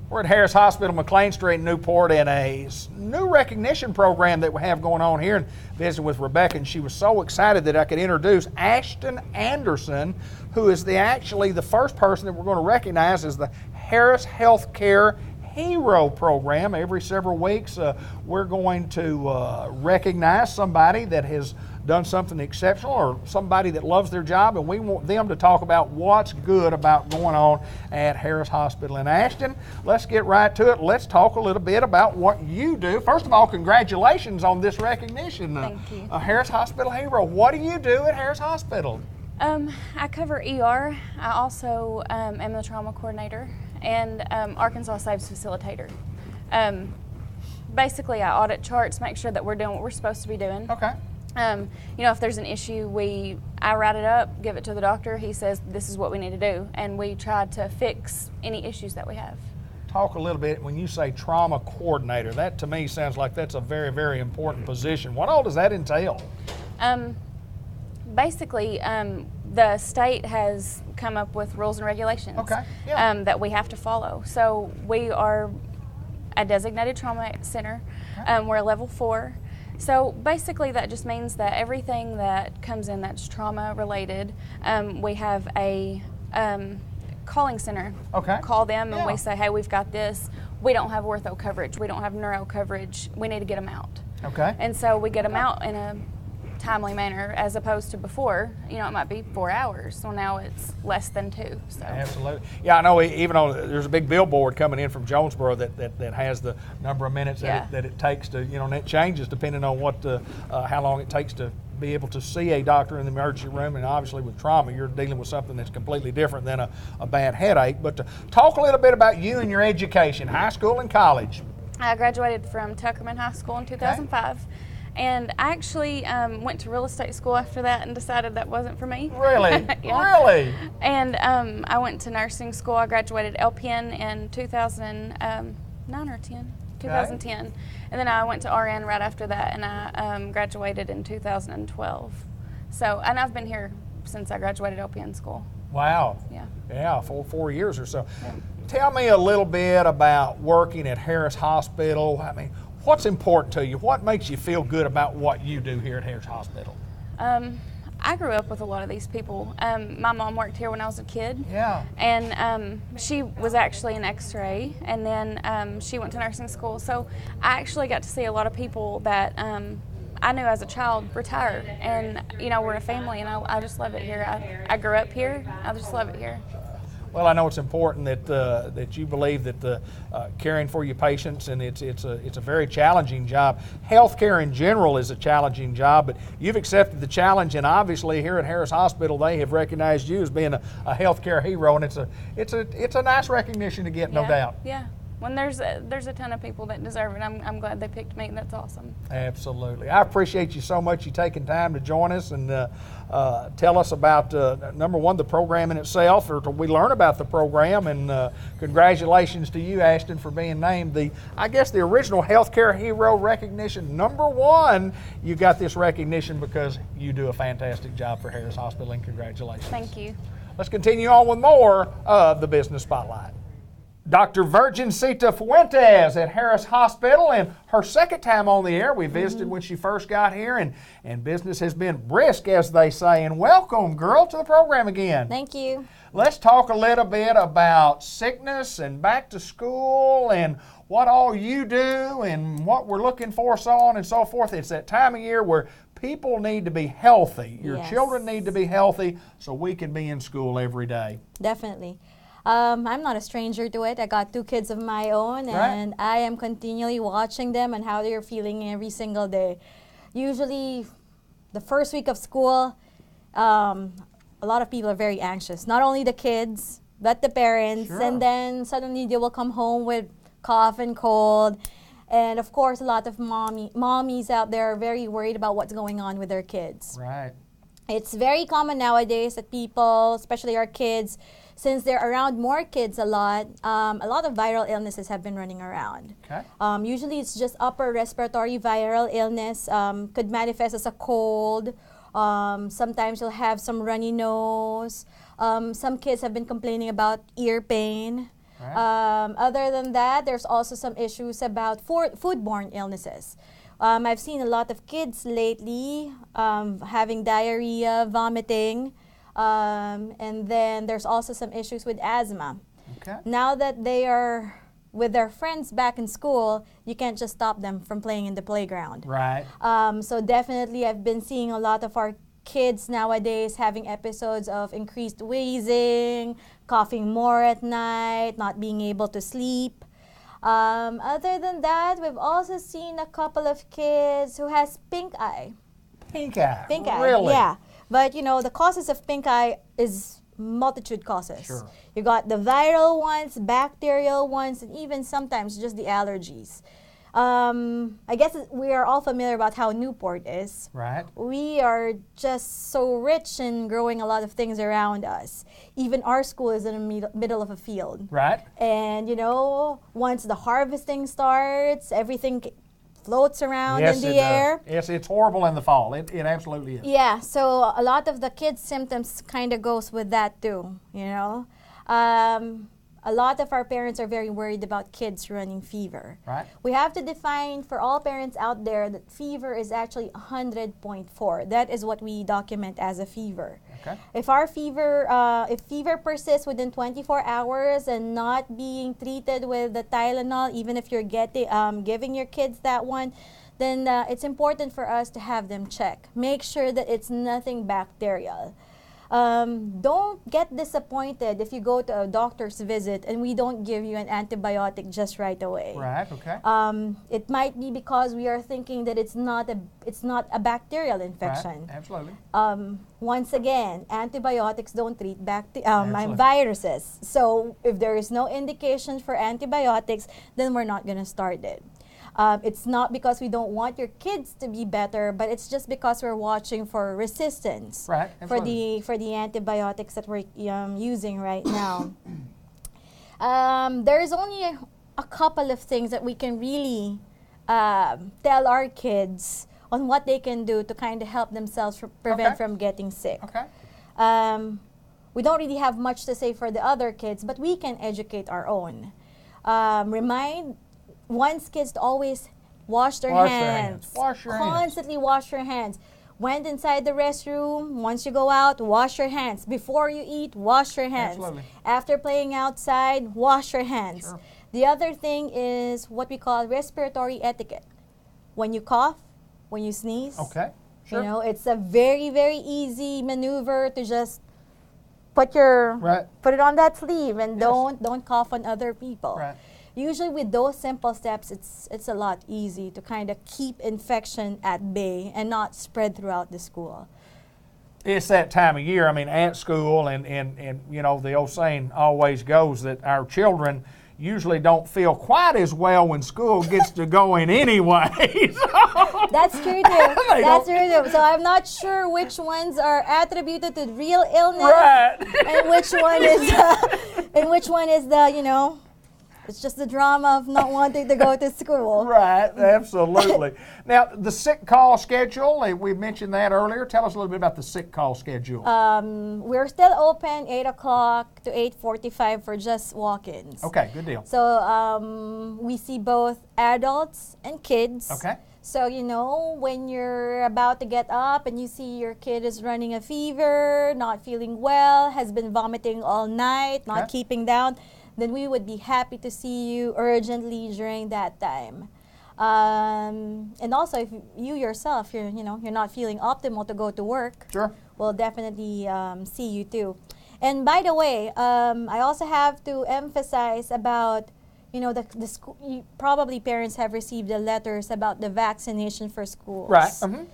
We're at Harris Hospital, McLean Street in Newport, in a new recognition program that we have going on here, and visiting with Rebecca, and she was so excited that I could introduce Ashton Anderson, who is actually the first person that we're going to recognize as the Harris Healthcare Hero Program. Every several weeks, we're going to recognize somebody that has done something exceptional or somebody that loves their job, and we want them to talk about what's good about going on at Harris Hospital. And Ashton, let's get right to it. Let's talk a little bit about what you do. First of all, congratulations on this recognition. Thank you. Harris Hospital Hero. What do you do at Harris Hospital? I cover ER. I also am the trauma coordinator and Arkansas Saves facilitator. Basically, I audit charts, make sure that we're doing what we're supposed to be doing. Okay. If there's an issue, I write it up, give it to the doctor. He says this is what we need to do, and we try to fix any issues that we have. Talk a little bit, when you say trauma coordinator, that to me sounds like that's a very, very important position. What all does that entail? Basically, the state has come up with rules and regulations that we have to follow. So we are a designated trauma center. We're a level 4. So basically that just means that everything that comes in that's trauma related, we have a calling center. Okay. Call them and we say, hey, we've got this. We don't have ortho coverage. We don't have neuro coverage. We need to get them out. Okay. And so we get them out in a timely manner, as opposed to before, it might be 4 hours. So now it's less than 2. So. Absolutely. Yeah, I know, even though there's a big billboard coming in from Jonesboro that has the number of minutes that it takes to, and it changes depending on how long it takes to be able to see a doctor in the emergency room. And obviously with trauma, you're dealing with something that's completely different than a bad headache. But to talk a little bit about you and your education, high school and college. I graduated from Tuckerman High School in 2005. Okay. And I actually went to real estate school after that and decided that wasn't for me. Really? Yeah. Really? And I went to nursing school. I graduated LPN in 2009 or 10? 2010. Okay. And then I went to RN right after that, and I graduated in 2012. So, and I've been here since I graduated LPN school. Wow. Yeah. Yeah, 4 years or so. Yeah. Tell me a little bit about working at Harris Hospital. I mean, what's important to you? What makes you feel good about what you do here at Harris Hospital? I grew up with a lot of these people. My mom worked here when I was a kid. Yeah. And she was actually an X-ray, and then she went to nursing school. So I actually got to see a lot of people that I knew as a child retire. And, we're a family, and I just love it here. I grew up here. I just love it here. Well, I know it's important that you believe that caring for your patients, and it's a very challenging job. Healthcare in general is a challenging job, but you've accepted the challenge, and obviously here at Harris Hospital they have recognized you as being a healthcare hero, and it's a nice recognition to get, no doubt. Yeah. When there's a ton of people that deserve it, I'm glad they picked me, and that's awesome. Absolutely. I appreciate you so much, you taking time to join us and tell us about, number one, the program in itself, or we learn about the program, and congratulations to you, Ashton, for being named the original Healthcare Hero recognition. Number one, you got this recognition because you do a fantastic job for Harris Hospital, and congratulations. Thank you. Let's continue on with more of the Business Spotlight. Dr. Virgencita Fuentes at Harris Hospital, and her second time on the air. We visited when she first got here, and business has been brisk, as they say. And welcome, girl, to the program again. Thank you. Let's talk a little bit about sickness and back to school and what all you do and what we're looking for, so on and so forth. It's that time of year where people need to be healthy. Your children need to be healthy so we can be in school every day. Definitely. I'm not a stranger to it. I got 2 kids of my own, and I am continually watching them and how they're feeling every single day. Usually, the first week of school, a lot of people are very anxious. Not only the kids, but the parents, and then suddenly they will come home with cough and cold. And of course, a lot of mommies out there are very worried about what's going on with their kids. Right. It's very common nowadays that people, especially our kids, since they're around more kids a lot of viral illnesses have been running around. Okay. Usually it's just upper respiratory viral illness, could manifest as a cold. Sometimes you'll have some runny nose. Some kids have been complaining about ear pain. Right. Other than that, there's also some issues about foodborne illnesses. I've seen a lot of kids lately having diarrhea, vomiting. And then there's also some issues with asthma. Okay. Now that they are with their friends back in school, you can't just stop them from playing in the playground. Right. So definitely I've been seeing a lot of our kids nowadays having episodes of increased wheezing, coughing more at night, not being able to sleep. Other than that, we've also seen a couple of kids who has pink eye. Pink eye? Pink eye, really? Yeah. But you know, the causes of pink eye is multitude causes. Sure. You got the viral ones, bacterial ones, and even sometimes just the allergies. I guess we are all familiar about how Newport is. Right. We are just so rich in growing a lot of things around us. Even our school is in the middle of a field. Right. And you know, once the harvesting starts, everything floats around in the air. Yes, it's horrible in the fall. It absolutely is. Yeah, so a lot of the kids' symptoms kind of goes with that too, you know. A lot of our parents are very worried about kids running fever. Right. We have to define for all parents out there that fever is actually 100.4. That is what we document as a fever. Okay. If fever persists within 24 hours and not being treated with the Tylenol, even if you're giving your kids that one, then it's important for us to have them check. Make sure that it's nothing bacterial. Don't get disappointed if you go to a doctor's visit and we don't give you an antibiotic just right away. Right, okay. It might be because we are thinking that it's not a bacterial infection. Right, absolutely. Once again, antibiotics don't treat viruses. So if there is no indication for antibiotics, then we're not going to start it. It's not because we don't want your kids to be better, but it's just because we're watching for resistance for the antibiotics that we're using right now. There's only a couple of things that we can really tell our kids on what they can do to kind of help themselves prevent from getting sick. Okay. We don't really have much to say for the other kids, but we can educate our own. Wants kids to always wash their hands. Constantly wash your hands. Went inside the restroom, once you go out, wash your hands. Before you eat, wash your hands. Absolutely. After playing outside, wash your hands. Sure. The other thing is what we call respiratory etiquette. When you cough, when you sneeze. Okay. Sure. You know, it's a very, very easy maneuver to just put your Right. put it on that sleeve and don't cough on other people. Right. Usually with those simple steps, it's a lot easy to kind of keep infection at bay and not spread throughout the school. It's that time of year, I mean, at school, and you know, the old saying always goes that our children usually don't feel quite as well when school gets to going anyway. That's true too. That's true too. So I'm not sure which ones are attributed to real illness, Right. and which one is the, you know, it's just the drama of not wanting to go to school. Right, absolutely. Now, the sick call schedule, we mentioned that earlier. Tell us a little bit about the sick call schedule. We're still open 8 o'clock to 8:45 for just walk-ins. Okay, good deal. So we see both adults and kids. Okay. So, you know, when you're about to get up and you see your kid is running a fever, not feeling well, has been vomiting all night, not keeping down, then we would be happy to see you urgently during that time. And also, if you yourself, you're not feeling optimal to go to work, sure, we'll definitely see you too. And by the way, I also have to emphasize about, you know, the school. Probably parents have received the letters about the vaccination for schools. Right. Mm-hmm.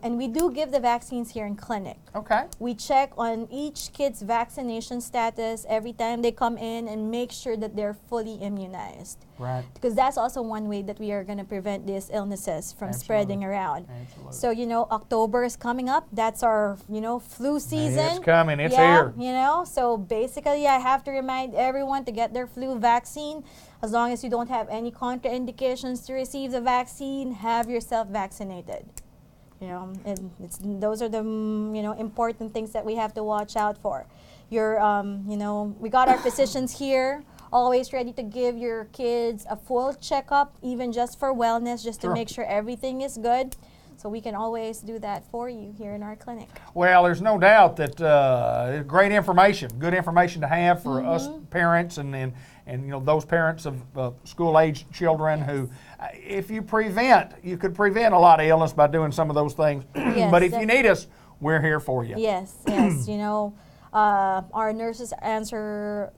And we do give the vaccines here in clinic. Okay. We check on each kid's vaccination status every time they come in and make sure that they're fully immunized. Right. Because that's also one way that we are going to prevent these illnesses from spreading around. Absolutely. So, you know, October is coming up. That's our, you know, flu season. It's coming. It's here. You know, so basically I have to remind everyone to get their flu vaccine. As long as you don't have any contraindications to receive the vaccine, have yourself vaccinated. You know, and those are the important things that we have to watch out for. You know, we got our physicians here, always ready to give your kids a full checkup, even just for wellness, just to make sure everything is good. So we can always do that for you here in our clinic. Well, there's no doubt that great information, good information to have for us parents and you know, those parents of school-age children who, if you could prevent a lot of illness by doing some of those things. Yes, but if you need us, we're here for you. Yes, yes. You know, our nurses answer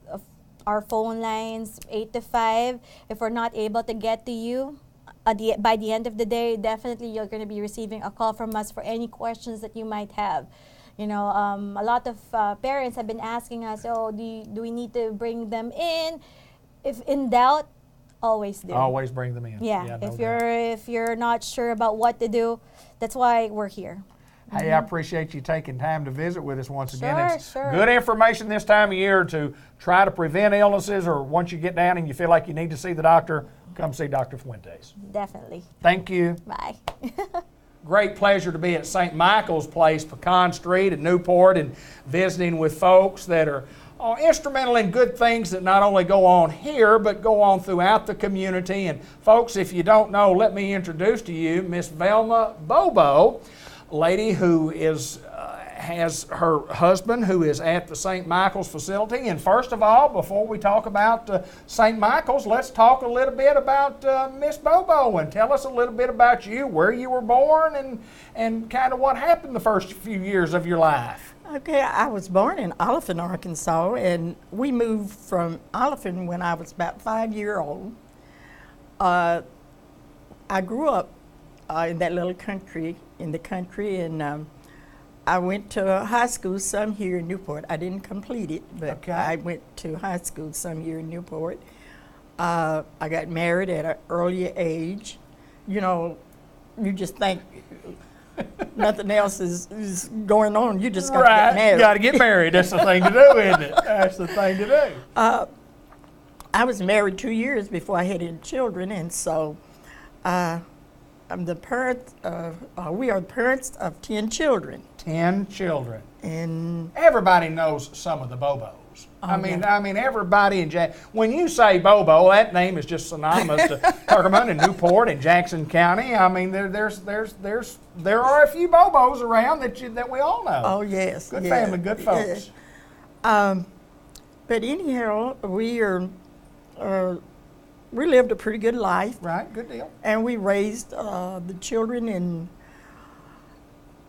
our phone lines 8 to 5. If we're not able to get to you, by the end of the day, definitely you're going to be receiving a call from us for any questions that you might have. You know, a lot of parents have been asking us, oh, do we need to bring them in? If in doubt, always do. Always bring them in. Yeah, if you're not sure about what to do, that's why we're here. Hey, I appreciate you taking time to visit with us once again. It's sure. good information this time of year to try to prevent illnesses, or once you get down and you feel like you need to see the doctor, come see Dr. Fuentes. Definitely. Thank you. Bye. Great pleasure to be at St. Michael's Place, Pecan Street in Newport, and visiting with folks that are instrumental in good things that not only go on here, but go on throughout the community. And folks, if you don't know, let me introduce to you Miss Velma Bobo, lady who has her husband who is at the St. Michael's facility. And first of all, before we talk about St. Michael's, let's talk a little bit about Miss Bobo, and tell us a little bit about you, where you were born, and kind of what happened the first few years of your life. Okay, I was born in Oliphant, Arkansas, and we moved from Oliphant when I was about 5 years old. I grew up in that little country, and I went to high school some here in Newport. I didn't complete it, but I went to high school some here in Newport. I got married at an early age. You know, you just think nothing else is going on. You just got to get married. You got to get married. That's the thing to do, isn't it? That's the thing to do. I was married 2 years before I had any children, and so I'm the parent we are the parents of 10 children. 10 children. And everybody knows some of the Bobos. I mean, everybody in when you say Bobo, that name is just synonymous to Pergamon and Newport and Jackson County. I mean, there are a few Bobos around that we all know. Oh yes, good family, good folks. But anyhow, we lived a pretty good life. Right, good deal. And we raised the children, and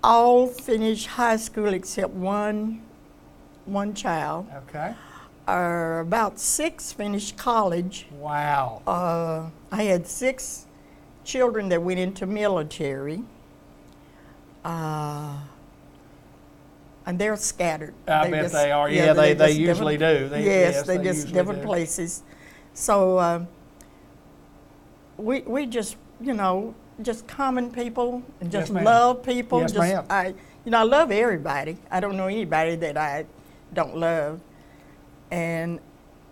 all finished high school except one one child. Okay. About 6 finished college. Wow. I had 6 children that went into military. And they're scattered. I bet they are. Yeah, they usually do. Yes, they just different places. So we just, you know, just common people and just love people. Yes, ma'am. I love everybody. I don't know anybody that I don't love. And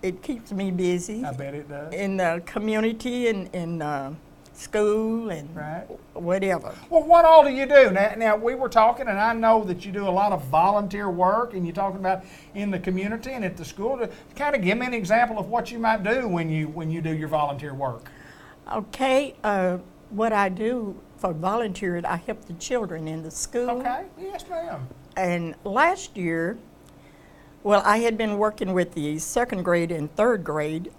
it keeps me busy. I bet it does. In the community and in school and whatever. Well, what all do you do? Now, we were talking, and I know that you do a lot of volunteer work, and you're talking about in the community and at the school. To kind of give me an example of what you might do when you do your volunteer work. Okay, what I do for volunteering, I help the children in the school. Okay, yes, ma'am. And last year, well, I had been working with the 2nd grade and 3rd grade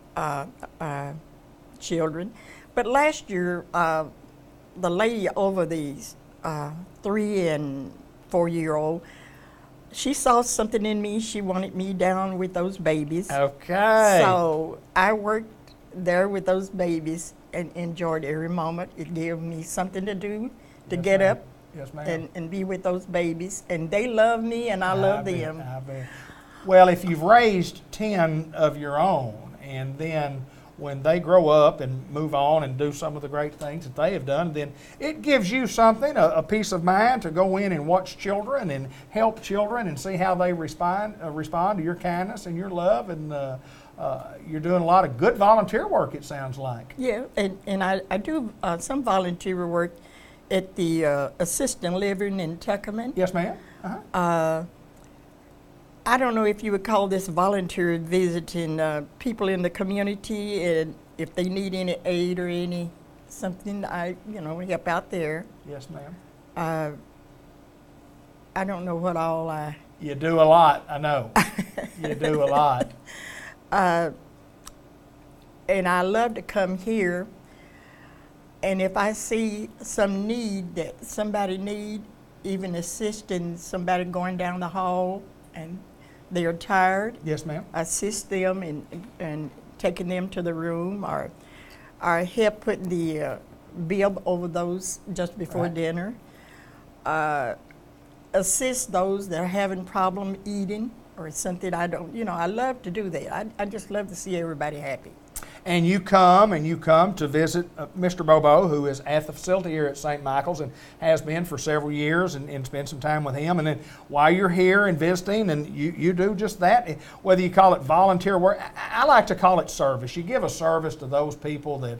children. But last year, the lady over these 3 and 4-year-old, she saw something in me. She wanted me down with those babies. Okay. So I worked there with those babies and enjoyed every moment. It gave me something to do, to get up and be with those babies. And they love me, and I love them. I bet. Well, if you've raised 10 of your own, and then when they grow up and move on and do some of the great things that they have done, then it gives you something, a peace of mind to go in and watch children and help children and see how they respond to your kindness and your love. And you're doing a lot of good volunteer work, it sounds like. Yeah, and I do some volunteer work at the assisted living in Tuckerman. Yes, ma'am. I don't know if you would call this volunteer visiting people in the community, and if they need any aid or any something, I help out there. Yes, ma'am. I don't know what all I. You do a lot, I know. You do a lot. And I love to come here, and if I see some need that somebody need, even assisting somebody going down the hall and they are tired. Yes, ma'am. Assist them in taking them to the room, or help putting the bib over those just before dinner. Assist those that are having problem eating or something. I love to do that. I just love to see everybody happy. And you come to visit Mr. Bobo, who is at the facility here at St. Michael's and has been for several years, and spend some time with him. And then while you're here and visiting, and you do just that, whether you call it volunteer work, I like to call it service. You give a service to those people that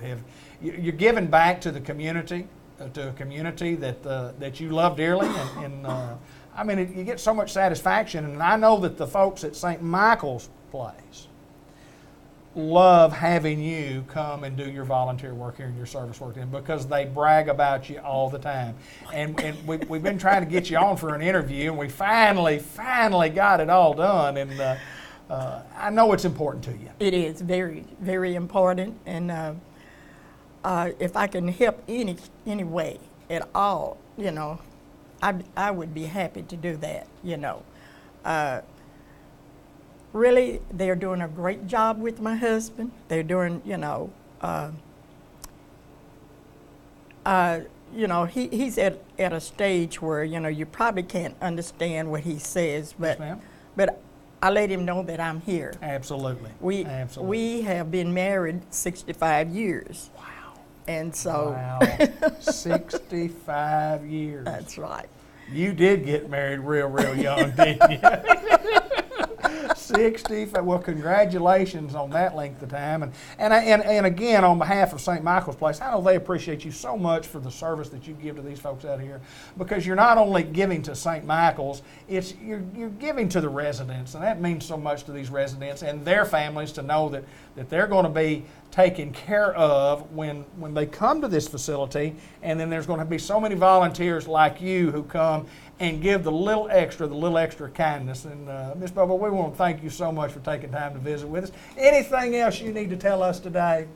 you're giving back to the community, to a community that you love dearly. You get so much satisfaction. And I know that the folks at St. Michael's Place love having you come and do your volunteer work here and your service work then, because they brag about you all the time. And we've been trying to get you on for an interview, and we finally got it all done. And I know it's important to you. It is very, very important. And if I can help any way at all, I would be happy to do that. Really, they're doing a great job with my husband. They're doing, he's at a stage where, you probably can't understand what he says, but I let him know that I'm here. Absolutely. We have been married 65 years. Wow. And so. Wow. 65 years. That's right. You did get married real young, didn't you? 65. Well, congratulations on that length of time. And again, on behalf of St. Michael's Place, I know they appreciate you so much for the service that you give to these folks out here, because you're not only giving to St. Michael's, you're giving to the residents, and that means so much to these residents and their families to know that they're going to be taken care of when they come to this facility. And then there's going to be so many volunteers like you who come and give the little extra kindness. And Ms. Bubba, we want to thank you so much for taking time to visit with us. Anything else you need to tell us today?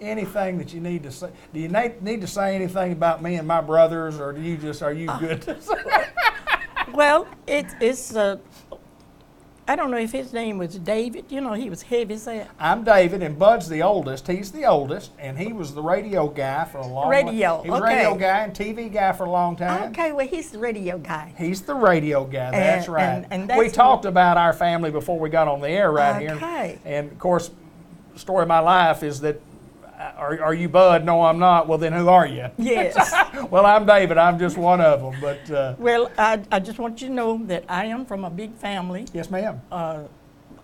Anything that you need to say? Do you need to say anything about me and my brothers, or are you good to say? Well, it's I don't know if his name was David. You know, he was heavy set. I'm David, and Bud's the oldest. He's the oldest, and he was the radio guy for a long time. He was radio guy and TV guy for a long time. Okay, well, he's the radio guy. He's the radio guy, that's right. And that's we talked about our family before we got on the air here. Okay. And, of course, the story of my life is that, are you Bud? No, I'm not. Well, then who are you? Yes. Well, I'm David. I'm just one of them. But well, I just want you to know that I am from a big family. Yes, ma'am.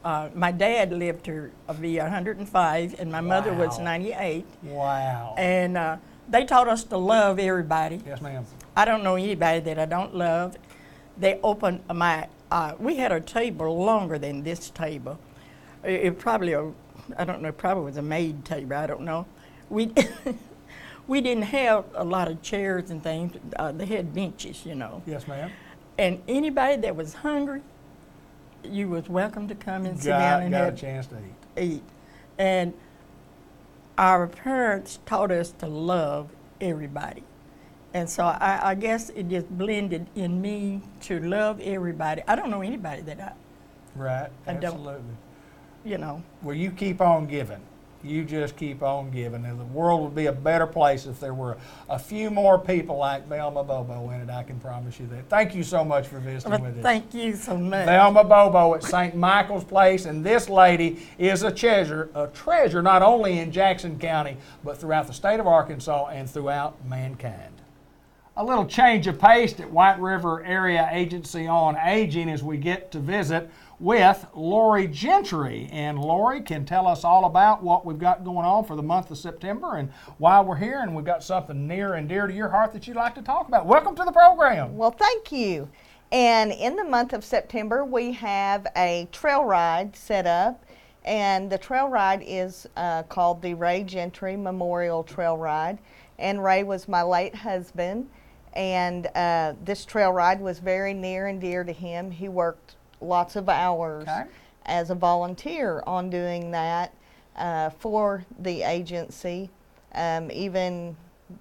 My dad lived to be 105, and my mother was 98. Wow. And they taught us to love everybody. Yes, ma'am. I don't know anybody that I don't love. They opened we had a table longer than this table. It probably, I don't know, probably was a maid table, I don't know. We didn't have a lot of chairs and things. They had benches, you know. Yes, ma'am. And anybody that was hungry, you was welcome to come and sit down and have a chance to eat. And our parents taught us to love everybody. And so I guess it just blended in me to love everybody. I don't know anybody that Right, I absolutely. don't, you know. Well, you keep on giving. You just keep on giving. And the world would be a better place if there were a few more people like Velma Bobo in it, I can promise you that. Thank you so much for visiting with us. Thank you so much. Velma Bobo at St. Michael's Place, and this lady is a treasure not only in Jackson County, but throughout the state of Arkansas and throughout mankind. A little change of pace at White River Area Agency on Aging as we get to visit with Lori Gentry. And Lori can tell us all about what we've got going on for the month of September and why we're here, and we've got something near and dear to your heart that you'd like to talk about. Welcome to the program. Well, thank you. And in the month of September, we have a trail ride set up, and the trail ride is called the Ray Gentry Memorial Trail Ride. And Ray was my late husband, and this trail ride was very near and dear to him. He worked lots of hours as a volunteer on doing that for the agency, even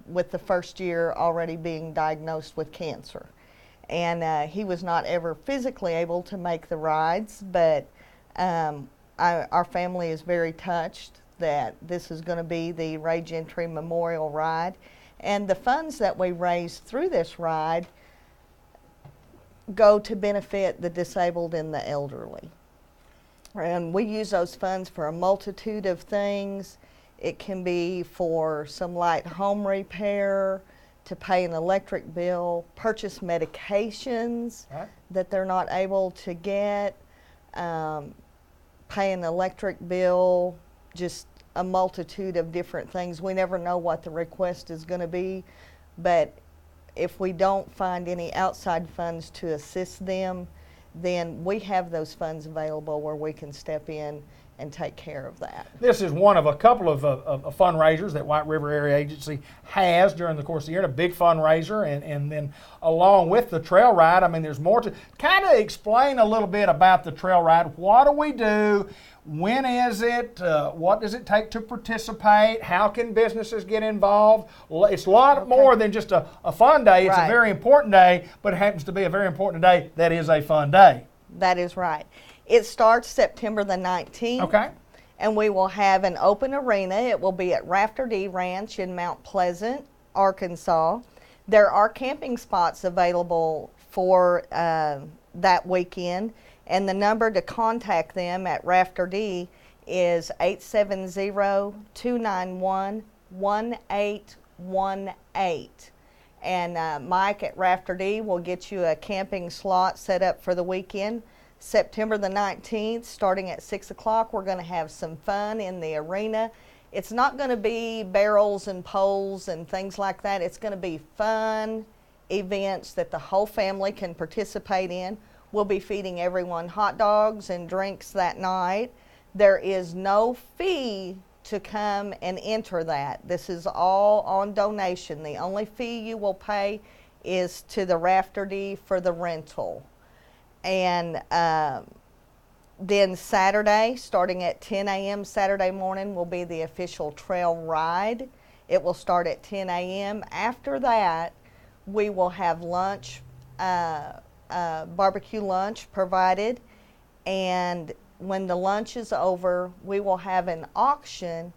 with the first year already being diagnosed with cancer. And he was not ever physically able to make the rides, but our family is very touched that this is going to be the Ray Gentry Memorial Ride. And the funds that we raise through this ride go to benefit the disabled and the elderly. And we use those funds for a multitude of things. It can be for some light home repair, to pay an electric bill, purchase medications that they're not able to get, pay an electric bill, just a multitude of different things. We never know what the request is going to be, but if we don't find any outside funds to assist them, then we have those funds available where we can step in and take care of that. This is one of a couple of fundraisers that White River Area Agency has during the course of the year, a big fundraiser, and then along with the trail ride, I mean, there's more to kind of explain a little bit about the trail ride. What do we do? When is it? What does it take to participate? How can businesses get involved? It's a lot more than just a fun day. It's a very important day, but it happens to be a very important day that is a fun day. That is right. It starts September the 19th. Okay. And we will have an open arena. It will be at Rafter D Ranch in Mount Pleasant, Arkansas. There are camping spots available for that weekend. And the number to contact them at Rafter D is 870-291-1818. And Mike at Rafter D will get you a camping slot set up for the weekend. September the 19th, starting at 6 o'clock, we're going to have some fun in the arena. It's not going to be barrels and poles and things like that. It's going to be fun events that the whole family can participate in. We'll be feeding everyone hot dogs and drinks that night. There is no fee to come and enter that. This is all on donation. The only fee you will pay is to the Rafter D for the rental. And then Saturday, starting at 10 a.m. Saturday morning, will be the official trail ride. It will start at 10 a.m. After that, we will have lunch, barbecue lunch provided, and when the lunch is over, we will have an auction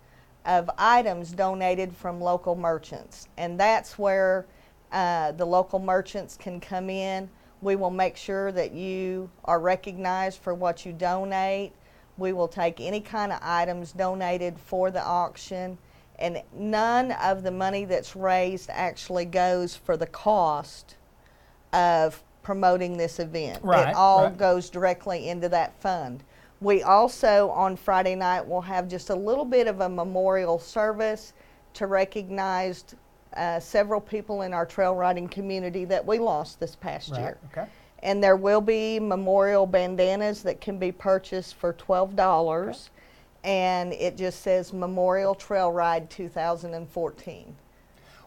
of items donated from local merchants. And that's where the local merchants can come in. We will make sure that you are recognized for what you donate. We will take any kind of items donated for the auction, and none of the money that's raised actually goes for the cost of promoting this event. Right, it all right. goes directly into that fund. We also, on Friday night, will have just a little bit of a memorial service to recognize several people in our trail riding community that we lost this past year. Okay. And there will be memorial bandanas that can be purchased for $12. Okay. And it just says Memorial Trail Ride 2014.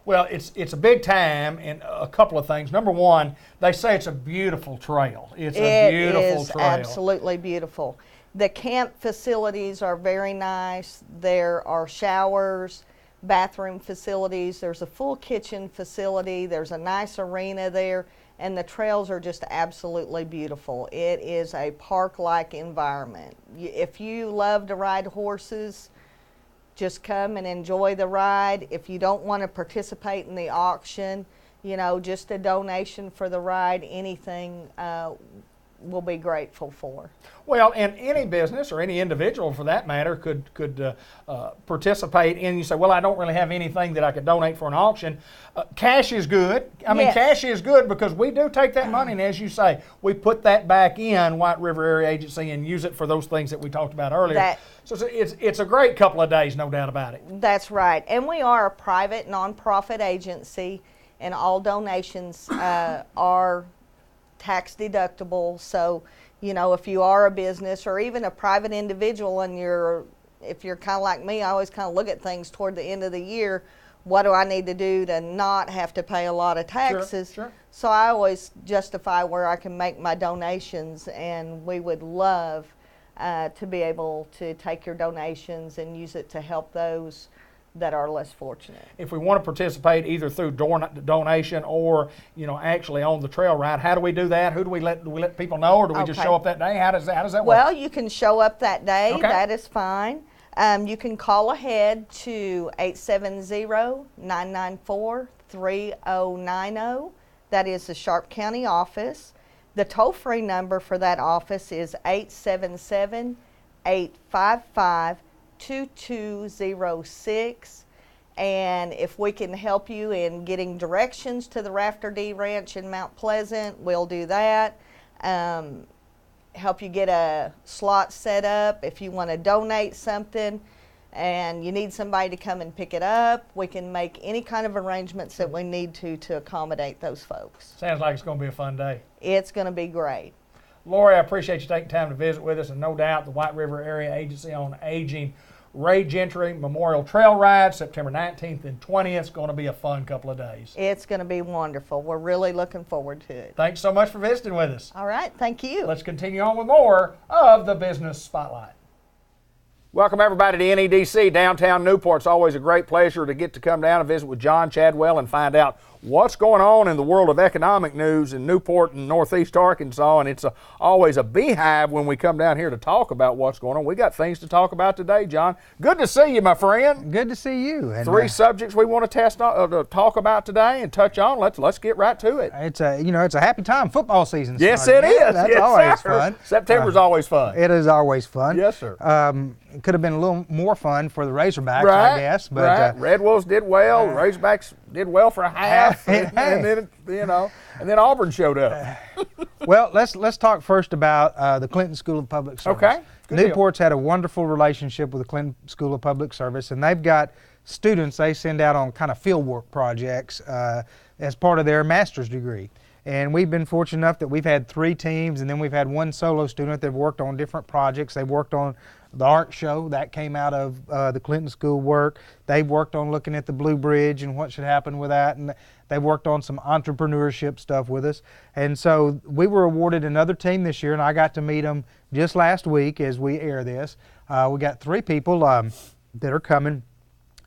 Well, it's a big time, and a couple of things. Number one, they say it's a beautiful trail. It's a beautiful trail. It is absolutely beautiful. The camp facilities are very nice. There are showers, bathroom facilities. There's a full kitchen facility. There's a nice arena there, and the trails are just absolutely beautiful. It is a park-like environment. If you love to ride horses, just come and enjoy the ride. If you don't want to participate in the auction, you know, just a donation for the ride, anything we'll be grateful for. Well, and any business or any individual for that matter could participate in. You say, well, I don't really have anything that I could donate for an auction. Cash is good. I mean, cash is good because we do take that money, and as you say, we put that back in White River Area Agency and use it for those things that we talked about earlier. So it's a great couple of days, no doubt about it. That's right. And we are a private nonprofit agency, and all donations are tax deductible. So, you know, if you are a business or even a private individual and if you're kind of like me, I always kind of look at things toward the end of the year. What do I need to do to not have to pay a lot of taxes? Sure. So I always justify where I can make my donations, and we would love to be able to take your donations and use it to help those that are less fortunate. If we want to participate either through donation or, you know, actually on the trail ride, how do we do that? Who do we let people know, or do we just show up that day? How does that work? Well, you can show up that day. Okay. That is fine. You can call ahead to 870-994-3090. That is the Sharp County office. The toll-free number for that office is 877-855-2206, and if we can help you in getting directions to the Rafter D Ranch in Mount Pleasant, we'll do that. Help you get a slot set up. If you want to donate something and you need somebody to come and pick it up, we can make any kind of arrangements that we need to accommodate those folks. Sounds like it's going to be a fun day. It's going to be great. Lori, I appreciate you taking time to visit with us, and no doubt the White River Area Agency on Aging Ray Gentry Memorial Trail Ride, September 19th and 20th. It's going to be a fun couple of days. It's going to be wonderful. We're really looking forward to it. Thanks so much for visiting with us. All right, thank you. Let's continue on with more of the Business Spotlight. Welcome everybody to NEDC, downtown Newport. It's always a great pleasure to get to come down and visit with John Chadwell and find out what's going on in the world of economic news in Newport and Northeast Arkansas. And it's always a beehive when we come down here to talk about what's going on. We got things to talk about today, John. Good to see you, my friend. Good to see you. And, Three subjects we want to talk about today and touch on. Let's get right to it. It's a happy time. Football season. Yes, it is. That's yes, always sir. fun. September's always fun. It is always fun. Yes, sir. It could have been a little more fun for the Razorbacks, right, I guess. But right. Red Wolves did well. Razorbacks did well for a half, and then and then Auburn showed up. Well, let's talk first about the Clinton School of Public Service. Okay. Good Newport's had a wonderful relationship with the Clinton School of Public Service, and they've got students they send out on kind of fieldwork projects as part of their master's degree. And we've been fortunate enough that we've had 3 teams, and then we've had 1 solo student that worked on different projects. They've worked on the art show that came out of the Clinton School work. They've worked on looking at the Blue Bridge and what should happen with that, and they worked on some entrepreneurship stuff with us. And so we were awarded another team this year, and I got to meet them just last week as we air this. We got 3 people that are coming.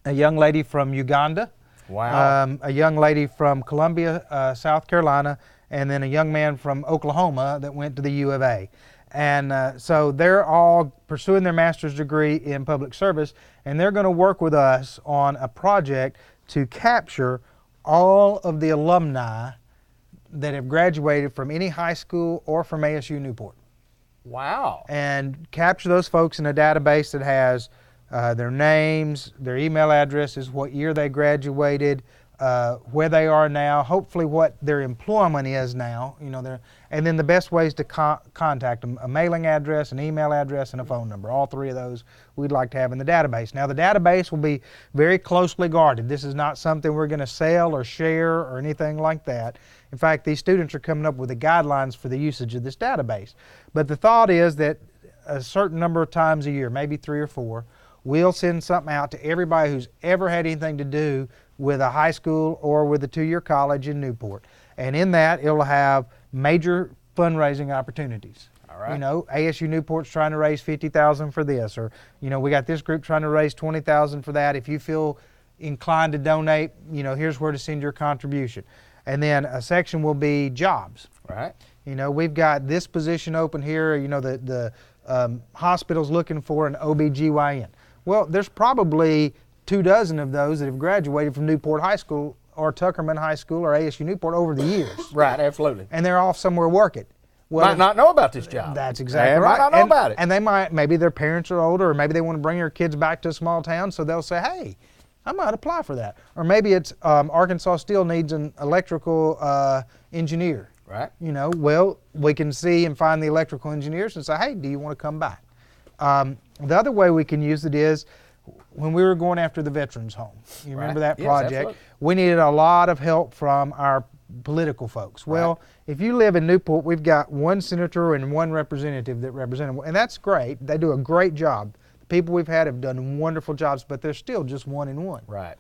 A young lady from Uganda. Wow. A young lady from Columbia, South Carolina, and then a young man from Oklahoma that went to the U of A. And so they're all pursuing their master's degree in public service, and they're going to work with us on a project to capture all of the alumni that have graduated from any high school or from ASU Newport. Wow. And capture those folks in a database that has their names, their email addresses, what year they graduated, where they are now, hopefully what their employment is now, and then the best ways to contact them, a mailing address, an email address, and a phone number. All three of those we'd like to have in the database. Now the database will be very closely guarded. This is not something we're going to sell or share or anything like that. In fact, these students are coming up with the guidelines for the usage of this database. But the thought is that a certain number of times a year, maybe 3 or 4, we'll send something out to everybody who's ever had anything to do with a high school or with a 2-year college in Newport. And in that, it'll have major fundraising opportunities. All right. ASU Newport's trying to raise $50,000 for this, or, we got this group trying to raise $20,000 for that. If you feel inclined to donate, here's where to send your contribution. And then a section will be jobs. Right. We've got this position open here, the hospital's looking for an OBGYN. Well, there's probably 24 of those that have graduated from Newport High School or Tuckerman High School or ASU Newport over the years. Right, absolutely. And they're off somewhere working. Well, might not know about this job. That's exactly right. Might not know about it. And maybe their parents are older, or maybe they want to bring their kids back to a small town, so they'll say, hey, I might apply for that. Or maybe it's Arkansas Steel needs an electrical engineer. Right. Well, we can see and find the electrical engineers and say, hey, do you want to come back? The other way we can use it is when we were going after the veterans home. You remember that project? Yes, we needed a lot of help from our political folks. Well, if you live in Newport, we've got 1 senator and 1 representative that represent them, and that's great. They do a great job. The people we've had have done wonderful jobs, but there's still just 1 and 1. Right.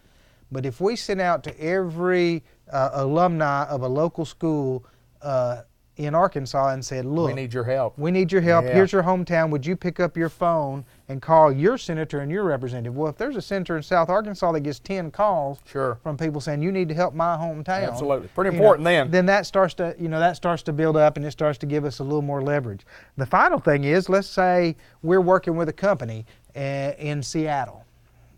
But if we send out to every alumni of a local school in Arkansas and said, look, we need your help. We need your help. Yeah. Here's your hometown. Would you pick up your phone and call your senator and your representative? Well, if there's a senator in South Arkansas that gets 10 calls from people saying, you need to help my hometown. Absolutely. Pretty important then that starts to build up, and it starts to give us a little more leverage. The final thing is, let's say we're working with a company in Seattle,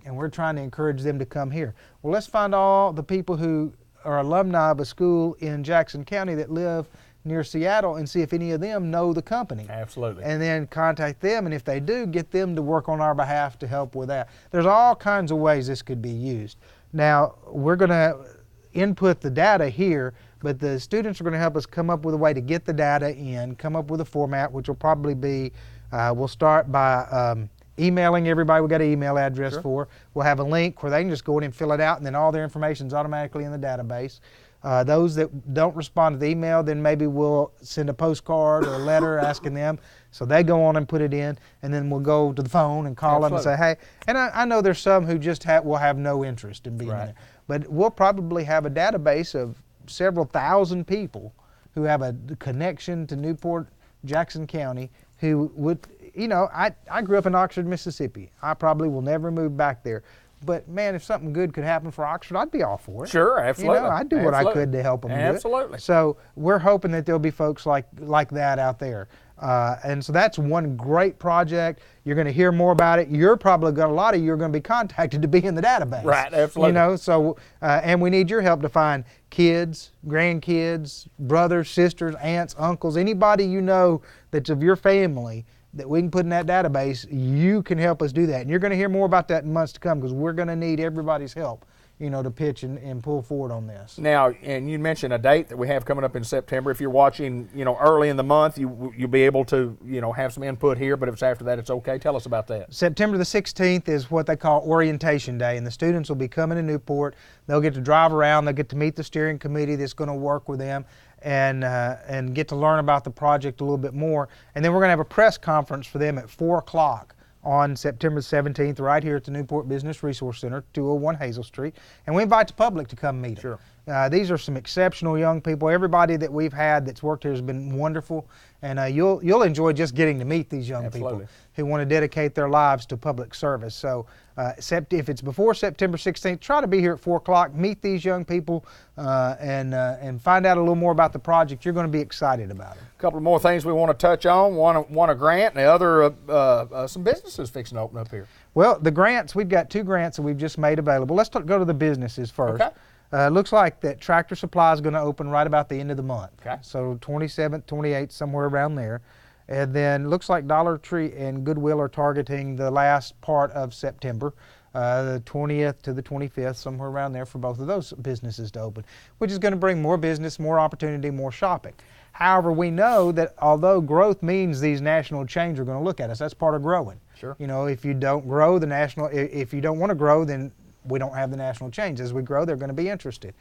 and we're trying to encourage them to come here. Well, let's find all the people who are alumni of a school in Jackson County that live near Seattle and see if any of them know the company. Absolutely. And then contact them, and if they do, get them to work on our behalf to help with that. There's all kinds of ways this could be used. Now, we're going to input the data here, but the students are going to help us come up with a way to get the data in, come up with a format, which will probably be, we'll start by emailing everybody we got an email address for. We'll have a link where they can just go in and fill it out, and then all their information is automatically in the database. Those that don't respond to the email, then maybe we'll send a postcard or a letter asking them. So they go on and put it in, and then we'll go to the phone and call them and say, hey. And I know there's some who just will have no interest in being there. But we'll probably have a database of several thousand people who have a connection to Newport, Jackson County, who would, I grew up in Oxford, Mississippi. I probably will never move back there. But man, if something good could happen for Oxford, I'd be all for it. Sure, absolutely. I'd do what I could to help them. Absolutely. So we're hoping that there'll be folks like that out there. And so that's one great project. You're going to hear more about it. You're probably a lot of you are going to be contacted to be in the database. Right, absolutely. So and we need your help to find kids, grandkids, brothers, sisters, aunts, uncles, anybody that's of your family that we can put in that database. You can help us do that. And you're going to hear more about that in months to come, because we're going to need everybody's help, to pitch and pull forward on this. Now, and you mentioned a date that we have coming up in September. If you're watching, early in the month, you'll be able to, have some input here, but if it's after that, it's okay. Tell us about that. September the 16th is what they call Orientation Day, and the students will be coming to Newport. They'll get to drive around. They'll get to meet the steering committee that's going to work with them, and get to learn about the project a little bit more. And then we're going to have a press conference for them at 4 o'clock on September 17th right here at the Newport Business Resource Center, 201 Hazel Street. And we invite the public to come meet them. These are some exceptional young people. Everybody that we've had that's worked here has been wonderful, and you'll enjoy just getting to meet these young people who want to dedicate their lives to public service. So if it's before September 16th, try to be here at 4 o'clock, meet these young people, and find out a little more about the project. You're going to be excited about it. A couple more things we want to touch on. One a grant, and the other some businesses fixing to open up here. Well, the grants, we've got 2 grants that we've just made available. Let's go to the businesses first. Okay. Looks like that Tractor Supply is going to open right about the end of the month. Okay. So 27th, 28th, somewhere around there. And then looks like Dollar Tree and Goodwill are targeting the last part of September, the 20th to the 25th, somewhere around there for both of those businesses to open, which is going to bring more business, more opportunity, more shopping. However, we know that although growth means these national chains are going to look at us, that's part of growing. Sure. You know, if you don't grow if you don't want to grow, then we don't have the national chains. As we grow, they're going to be interested.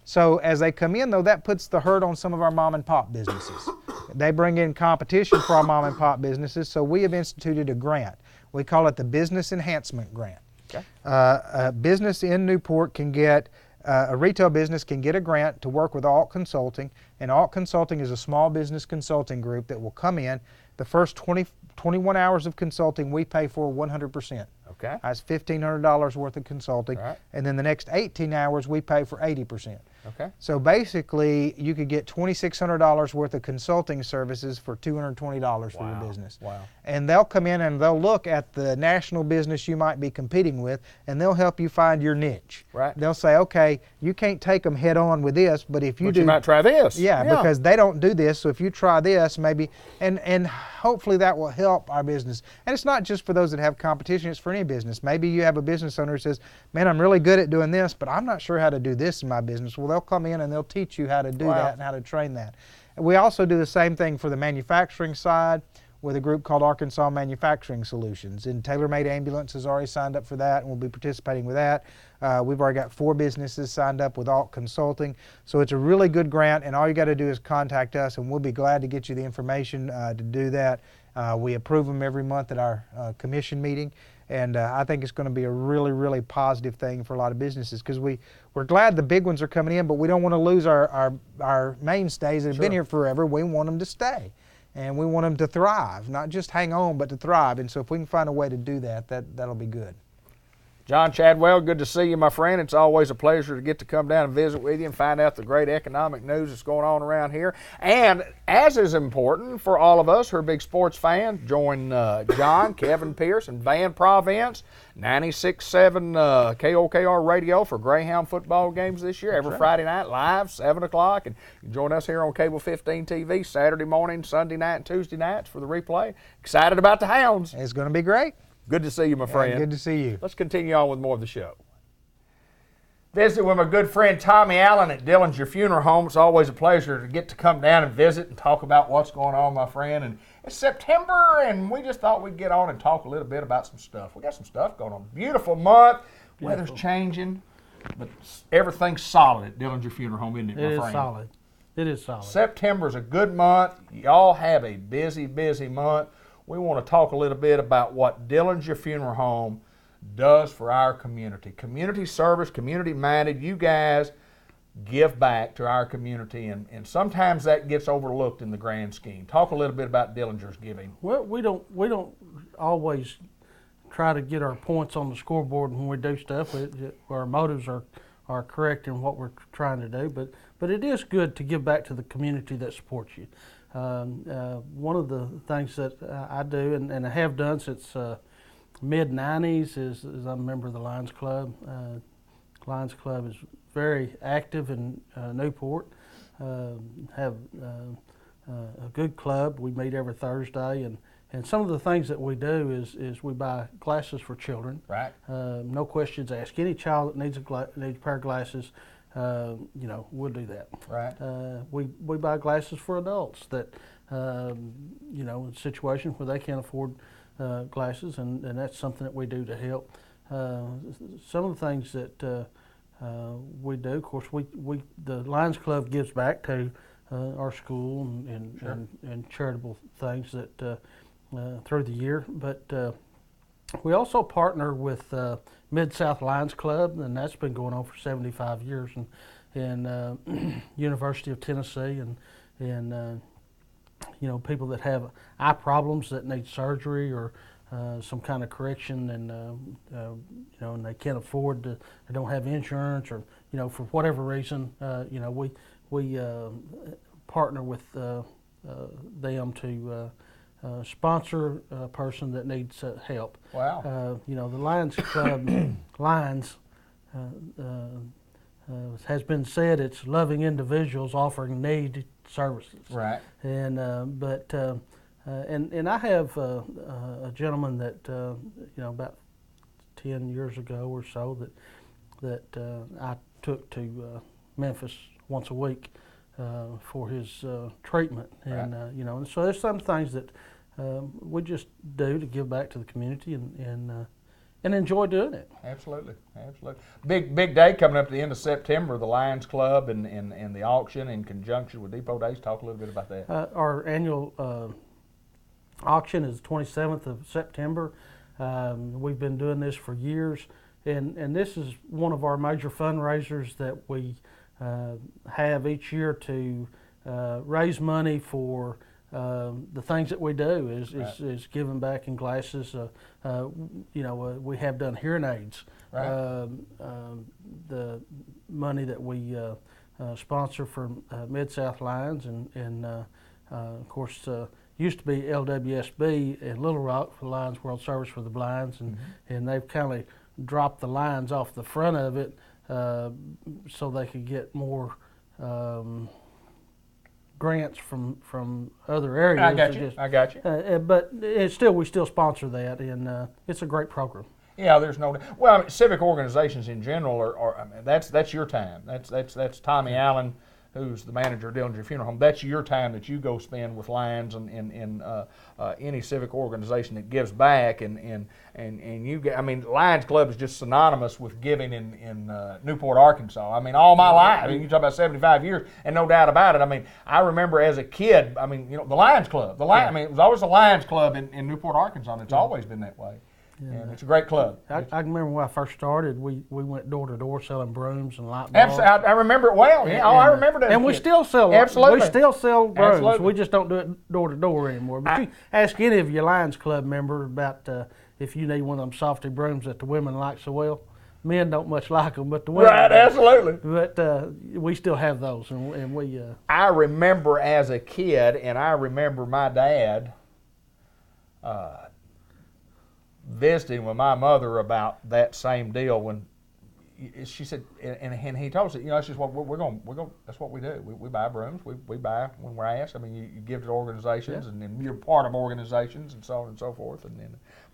So as they come in, though, that puts the hurt on some of our mom and pop businesses. They bring in competition for our mom and pop businesses, so we have instituted a grant. We call it the Business Enhancement Grant. Okay. A business in Newport can get, a retail business can get a grant to work with Alt Consulting, and Alt Consulting is a small business consulting group that will come in. The first 21 hours of consulting we pay for 100%. Okay. That's $1,500 worth of consulting. Right. And then the next 18 hours we pay for 80%. Okay. So basically you could get $2,600 worth of consulting services for $220 for your business. Wow. And they'll come in and they'll look at the national business you might be competing with, and they'll help you find your niche. Right. They'll say, okay, you can't take them head on with this, but if you do, you might try this. Yeah, because they don't do this. So if you try this, maybe, and hopefully that will help our business. And it's not just for those that have competition, it's for any business. Maybe you have a business owner who says, man, I'm really good at doing this, but I'm not sure how to do this in my business. Well, they'll come in and they'll teach you how to do that and how to train that. And we also do the same thing for the manufacturing side with a group called Arkansas Manufacturing Solutions. And Tailor Made Ambulance has already signed up for that, and we'll be participating with that. We've already got 4 businesses signed up with Alt Consulting. So it's a really good grant, and all you got to do is contact us, and we'll be glad to get you the information to do that. We approve them every month at our commission meeting, and I think it's going to be a really, really positive thing for a lot of businesses, because we're glad the big ones are coming in, but we don't want to lose our mainstays that have been here forever. We want them to stay, and we want them to thrive, not just hang on, but to thrive. And so if we can find a way to do that, that'll be good. John Chadwell, good to see you, my friend. It's always a pleasure to get to come down and visit with you and find out the great economic news that's going on around here. And as is important for all of us who are big sports fans, join John, Kevin Pierce, and Van Province, 96.7 KOKR radio for Greyhound football games this year, every Friday night, live, 7 o'clock. And you can join us here on Cable 15 TV Saturday morning, Sunday night, and Tuesday nights for the replay. Excited about the Hounds. It's going to be great. Good to see you, my friend. Good to see you. Let's continue on with more of the show. Visit with my good friend Tommy Allen at Dillinger Funeral Home. It's always a pleasure to get to come down and visit and talk about what's going on, my friend. And it's September, and we just thought we'd get on and talk a little bit about some stuff. We got some stuff going on. Beautiful month. Weather's changing, but everything's solid at Dillinger Funeral Home, isn't it, my friend? It is solid. It is solid. September's a good month. Y'all have a busy, busy month. We want to talk a little bit about what Dillinger Funeral Home does for our community. Community service, community-minded. You guys give back to our community, and sometimes that gets overlooked in the grand scheme. Talk a little bit about Dillinger's giving. Well, we don't always try to get our points on the scoreboard when we do stuff. Our motives are correct in what we're trying to do, but it is good to give back to the community that supports you. One of the things that I do and I have done since mid-90s is I'm a member of the Lions Club. Lions Club is very active in Newport. Have a good club. We meet every Thursday, and some of the things that we do is we buy glasses for children. Right. No questions asked. Any child that needs a pair of glasses, we'll do that. Right. We buy glasses for adults that, in situations where they can't afford glasses, and that's something that we do to help. Some of the things that we do, of course, the Lions Club gives back to our school and charitable things that through the year, but we also partner with Mid-South Lions Club, and that's been going on for 75 years. University of Tennessee, and people that have eye problems that need surgery or some kind of correction, and they can't afford to, they don't have insurance, or for whatever reason, we partner with them to sponsor a person that needs help. Wow. The Lions Club, Lions, has been said it's loving individuals offering needed services. Right. And and I have a gentleman that about 10 years ago or so that I took to Memphis once a week for his treatment, and and so there's some things that we just do to give back to the community and enjoy doing it. Absolutely, absolutely. Big day coming up at the end of September. The Lions Club and the auction in conjunction with Depot Days. Talk a little bit about that. Our annual auction is the 27th of September. We've been doing this for years, and this is one of our major fundraisers that we have each year to raise money for the things that we do is giving back in glasses. We have done hearing aids. Right. The money that we sponsor for Mid-South Lions, and of course used to be LWSB in Little Rock for Lions World Service for the Blinds, and they've kind of dropped the lines off the front of it so they could get more grants from other areas. I got you. But we still sponsor that, and it's a great program. Yeah, there's no. Well, I mean, civic organizations in general are. I mean, that's your time. That's Tommy Allen, who's the manager of Dillinger Funeral Home. That's your time that you go spend with Lions and any civic organization that gives back, and you get. I mean, Lions Club is just synonymous with giving in Newport, Arkansas. I mean, all my life. I mean, you talk about 75 years, and no doubt about it. I mean, I remember as a kid. I mean, the Lions Club. I mean, it was always the Lions Club in Newport, Arkansas, and it's always been that way. Yeah, and it's a great club. I can remember when I first started, we went door to door selling brooms and light bulbs. Absolutely, I remember it well. Yeah, I remember that. And we still sell. Absolutely, we still sell brooms. Absolutely. We just don't do it door to door anymore. But you ask any of your Lions Club members about if you need one of them softy brooms that the women like so well. Men don't much like them, but the women. Right, absolutely. But we still have those, and we. I remember as a kid, and I remember my dad. Visiting with my mother about that same deal when she said, and he told us, that's just what we're going. That's what we do. We buy brooms. We buy when we're asked. I mean, you give to organizations, and you're part of organizations, and so on and so forth.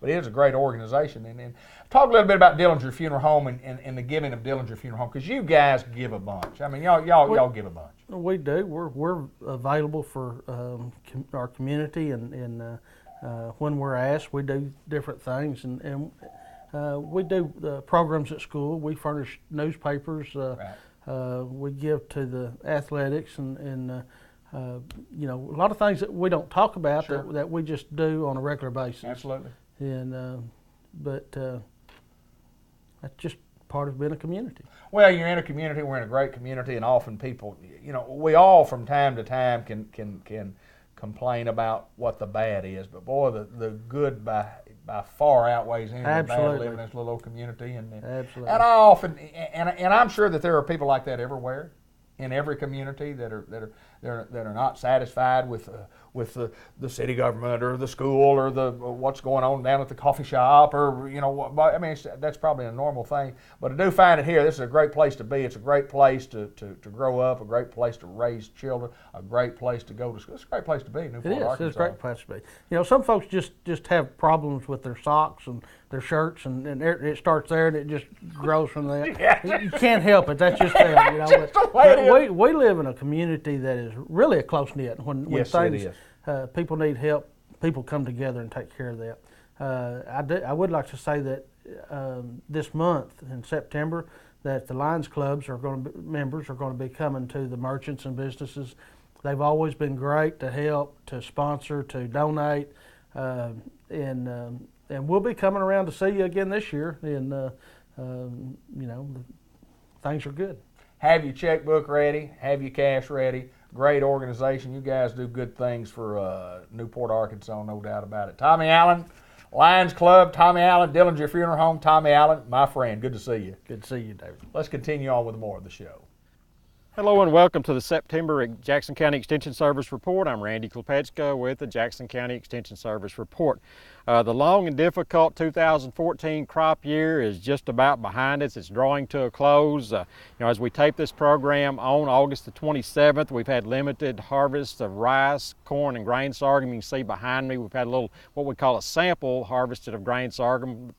But it is a great organization. And talk a little bit about Dillinger Funeral Home and the giving of Dillinger Funeral Home, because you guys give a bunch. I mean, y'all give a bunch. We do. We're available for our community, and when we're asked, we do different things, and we do programs at school. We furnish newspapers. We give to the athletics, and a lot of things that we don't talk about that we just do on a regular basis. Absolutely. And but that's just part of being a community. Well, you're in a community. We're in a great community, and often people, we all from time to time can complain about what the bad is, but boy, the good by far outweighs any of the bad living in this little old community. Absolutely. And I often, and I'm sure that there are people like that everywhere, in every community that are not satisfied with the city government or the school or what's going on down at the coffee shop, or I mean, that's probably a normal thing. But I do find it here. This is a great place to be. It's a great place to grow up, a great place to raise children, a great place to go to school. It's a great place to be, Newport, Arkansas. It's a great place to be. Some folks just have problems with their socks and their shirts, and it starts there and it just grows from there. You can't help it. That's just them. But we live in a community that is really a close knit. When things people need help, people come together and take care of that. I would like to say that this month in September, that the Lions Clubs members are going to be coming to the merchants and businesses. They've always been great to help, to sponsor, to donate, and we'll be coming around to see you again this year. And things are good. have your checkbook ready, have your cash ready. Great organization. You guys do good things for Newport, Arkansas, no doubt about it. Tommy Allen, Lions Club, Tommy Allen, Dillinger Funeral Home, Tommy Allen, my friend. Good to see you. Good to see you, David. Let's continue on with more of the show. Hello and welcome to the September Jackson County Extension Service Report. I'm Randy Klepeczka with the Jackson County Extension Service Report. The long and difficult 2014 crop year is just about behind us. It's drawing to a close. As we tape this program on August the 27th, we've had limited harvests of rice, corn, and grain sorghum. You can see behind me we've had a little, what we call a sample harvested of grain sorghum.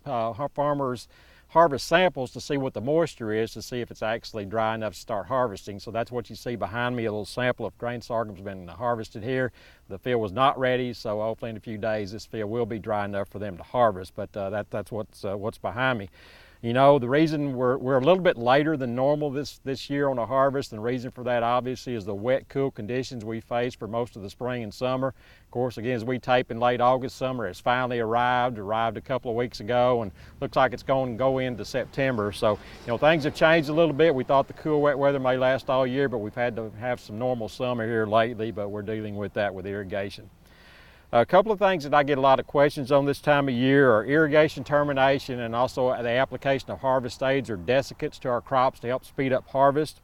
Farmers harvest samples to see what the moisture is, to see if it's actually dry enough to start harvesting. So that's what you see behind me. A little sample of grain sorghum has been harvested here. The field was not ready, so hopefully in a few days this field will be dry enough for them to harvest, but that's what's behind me. The reason we're a little bit later than normal this year on a harvest, and the reason for that obviously is the wet, cool conditions we faced for most of the spring and summer. Of course, again, as we tape in late August, summer has finally arrived a couple of weeks ago, and looks like it's going to go into September. So, things have changed a little bit. We thought the cool, wet weather may last all year, but we've had to have some normal summer here lately, but we're dealing with that with irrigation. A couple of things that I get a lot of questions on this time of year are irrigation termination and also the application of harvest aids or desiccants to our crops to help speed up harvest.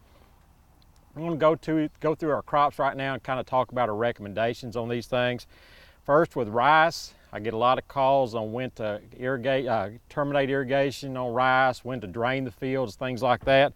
I'm going to go through our crops right now and kind of talk about our recommendations on these things. First, with rice, I get a lot of calls on when to terminate irrigation on rice, when to drain the fields, things like that.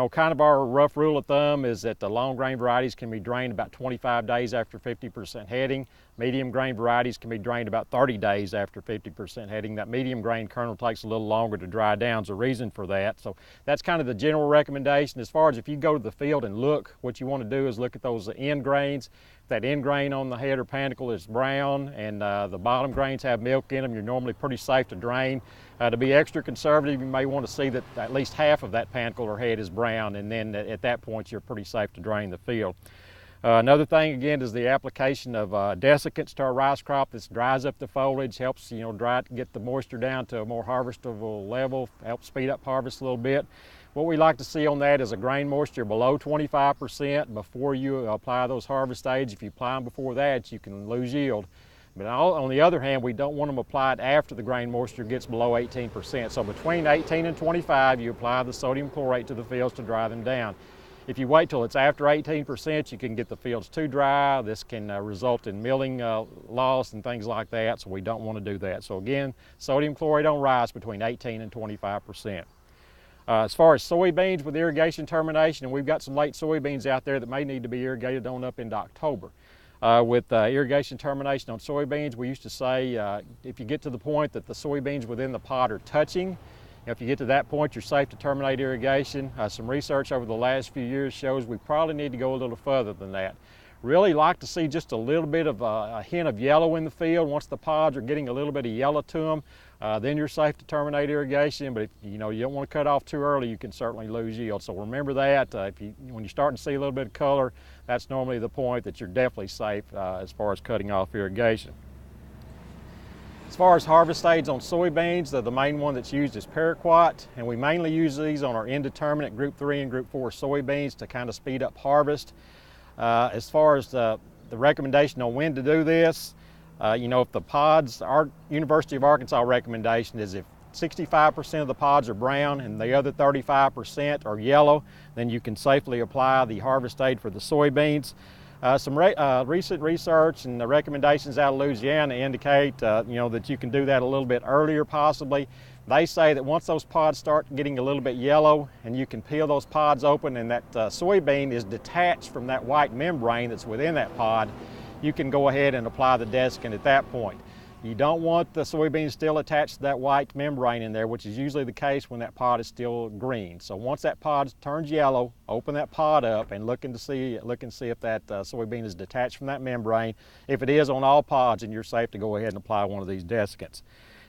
Kind of our rough rule of thumb is that the long grain varieties can be drained about 25 days after 50% heading. Medium grain varieties can be drained about 30 days after 50% heading. That medium grain kernel takes a little longer to dry down. There's a reason for that. So that's kind of the general recommendation. As far as if you go to the field and look, what you want to do is look at those end grains. If that end grain on the head or panicle is brown and the bottom grains have milk in them, you're normally pretty safe to drain. To be extra conservative, you may want to see that at least half of that panicle or head is brown, and then at that point you're pretty safe to drain the field. Another thing again is the application of desiccants to our rice crop. This dries up the foliage, helps get the moisture down to a more harvestable level, helps speed up harvest a little bit. What we like to see on that is a grain moisture below 25% before you apply those harvest aids. If you apply them before that, you can lose yield. But on the other hand, we don't want them applied after the grain moisture gets below 18%. So between 18 and 25, you apply the sodium chlorate to the fields to dry them down. If you wait till it's after 18%, you can get the fields too dry. This can result in milling loss and things like that, so we don't want to do that. So again, sodium chlorate on rice between 18 and 25%. As far as soybeans with irrigation termination, and we've got some late soybeans out there that may need to be irrigated on up into October. With irrigation termination on soybeans, we used to say if you get to the point that the soybeans within the pod are touching, if you get to that point, you're safe to terminate irrigation. Some research over the last few years shows we probably need to go a little further than that. Really like to see just a little bit of a hint of yellow in the field. Once the pods are getting a little bit of yellow to them, then you're safe to terminate irrigation. But if you don't want to cut off too early, you can certainly lose yield. So remember that. When you start to see a little bit of color, that's normally the point that you're definitely safe as far as cutting off irrigation. As far as harvest aids on soybeans, the main one that's used is paraquat, and we mainly use these on our indeterminate Group 3 and Group 4 soybeans to kind of speed up harvest. As far as the recommendation on when to do this, if the pods, our University of Arkansas recommendation is if 65% of the pods are brown and the other 35% are yellow, then you can safely apply the harvest aid for the soybeans. Some recent research and the recommendations out of Louisiana indicate that you can do that a little bit earlier possibly. They say that once those pods start getting a little bit yellow and you can peel those pods open and that soybean is detached from that white membrane that's within that pod, you can go ahead and apply the desiccant at that point. You don't want the soybeans still attached to that white membrane in there, which is usually the case when that pod is still green. So once that pod turns yellow, open that pod up and look and see if that soybean is detached from that membrane. If it is on all pods, then you're safe to go ahead and apply one of these desiccants.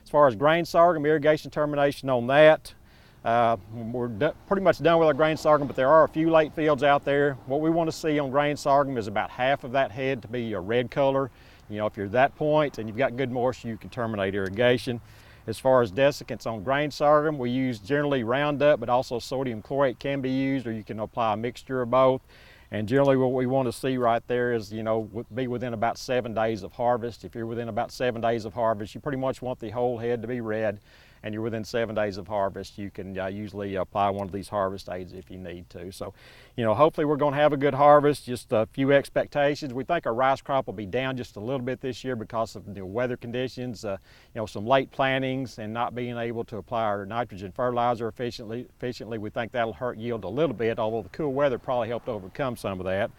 As far as grain sorghum, irrigation termination on that, we're pretty much done with our grain sorghum, but there are a few late fields out there. What we want to see on grain sorghum is about half of that head to be a red color. If you're at that point and you've got good moisture, you can terminate irrigation. As far as desiccants on grain sorghum, we use generally Roundup, but also sodium chlorate can be used, or you can apply a mixture of both. And generally what we want to see right there is, you know, be within about 7 days of harvest. If you're within about 7 days of harvest, you pretty much want the whole head to be red, and you're within 7 days of harvest, you can usually apply one of these harvest aids if you need to. So, you know, hopefully we're going to have a good harvest. Just a few expectations. We think our rice crop will be down just a little bit this year because of the weather conditions, you know, some late plantings and not being able to apply our nitrogen fertilizer efficiently. We think that'll hurt yield a little bit, although the cool weather probably helped overcome some of that.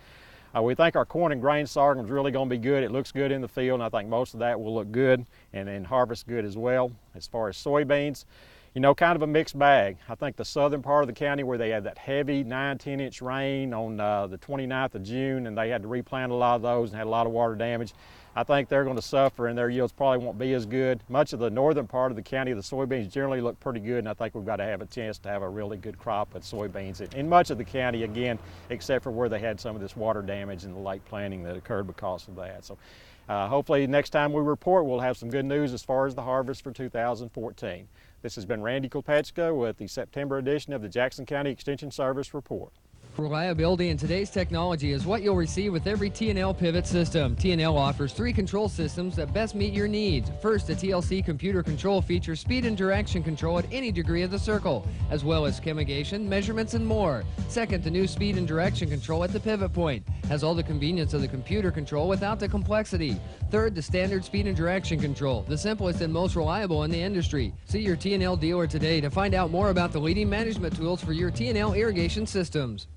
We think our corn and grain sorghum is really going to be good. It looks good in the field, and I think most of that will look good and harvest good as well. As far as soybeans, you know, kind of a mixed bag. I think the southern part of the county where they had that heavy 9-10 inch rain on the 29th of June, and they had to replant a lot of those and had a lot of water damage, I think they're going to suffer and their yields probably won't be as good. Much of the northern part of the county, the soybeans generally look pretty good, and I think we've got to have a chance to have a really good crop of soybeans in much of the county, again, except for where they had some of this water damage and the late planting that occurred because of that. So hopefully next time we report, we'll have some good news as far as the harvest for 2014. This has been Randy Kulpeczka with the September edition of the Jackson County Extension Service Report. Reliability in today's technology is what you'll receive with every T&L pivot system. T&L offers 3 control systems that best meet your needs. First, the TLC computer control features speed and direction control at any degree of the circle, as well as chemigation, measurements, and more. Second, the new speed and direction control at the pivot point has all the convenience of the computer control without the complexity. Third, the standard speed and direction control, the simplest and most reliable in the industry. See your T&L dealer today to find out more about the leading management tools for your T&L irrigation systems.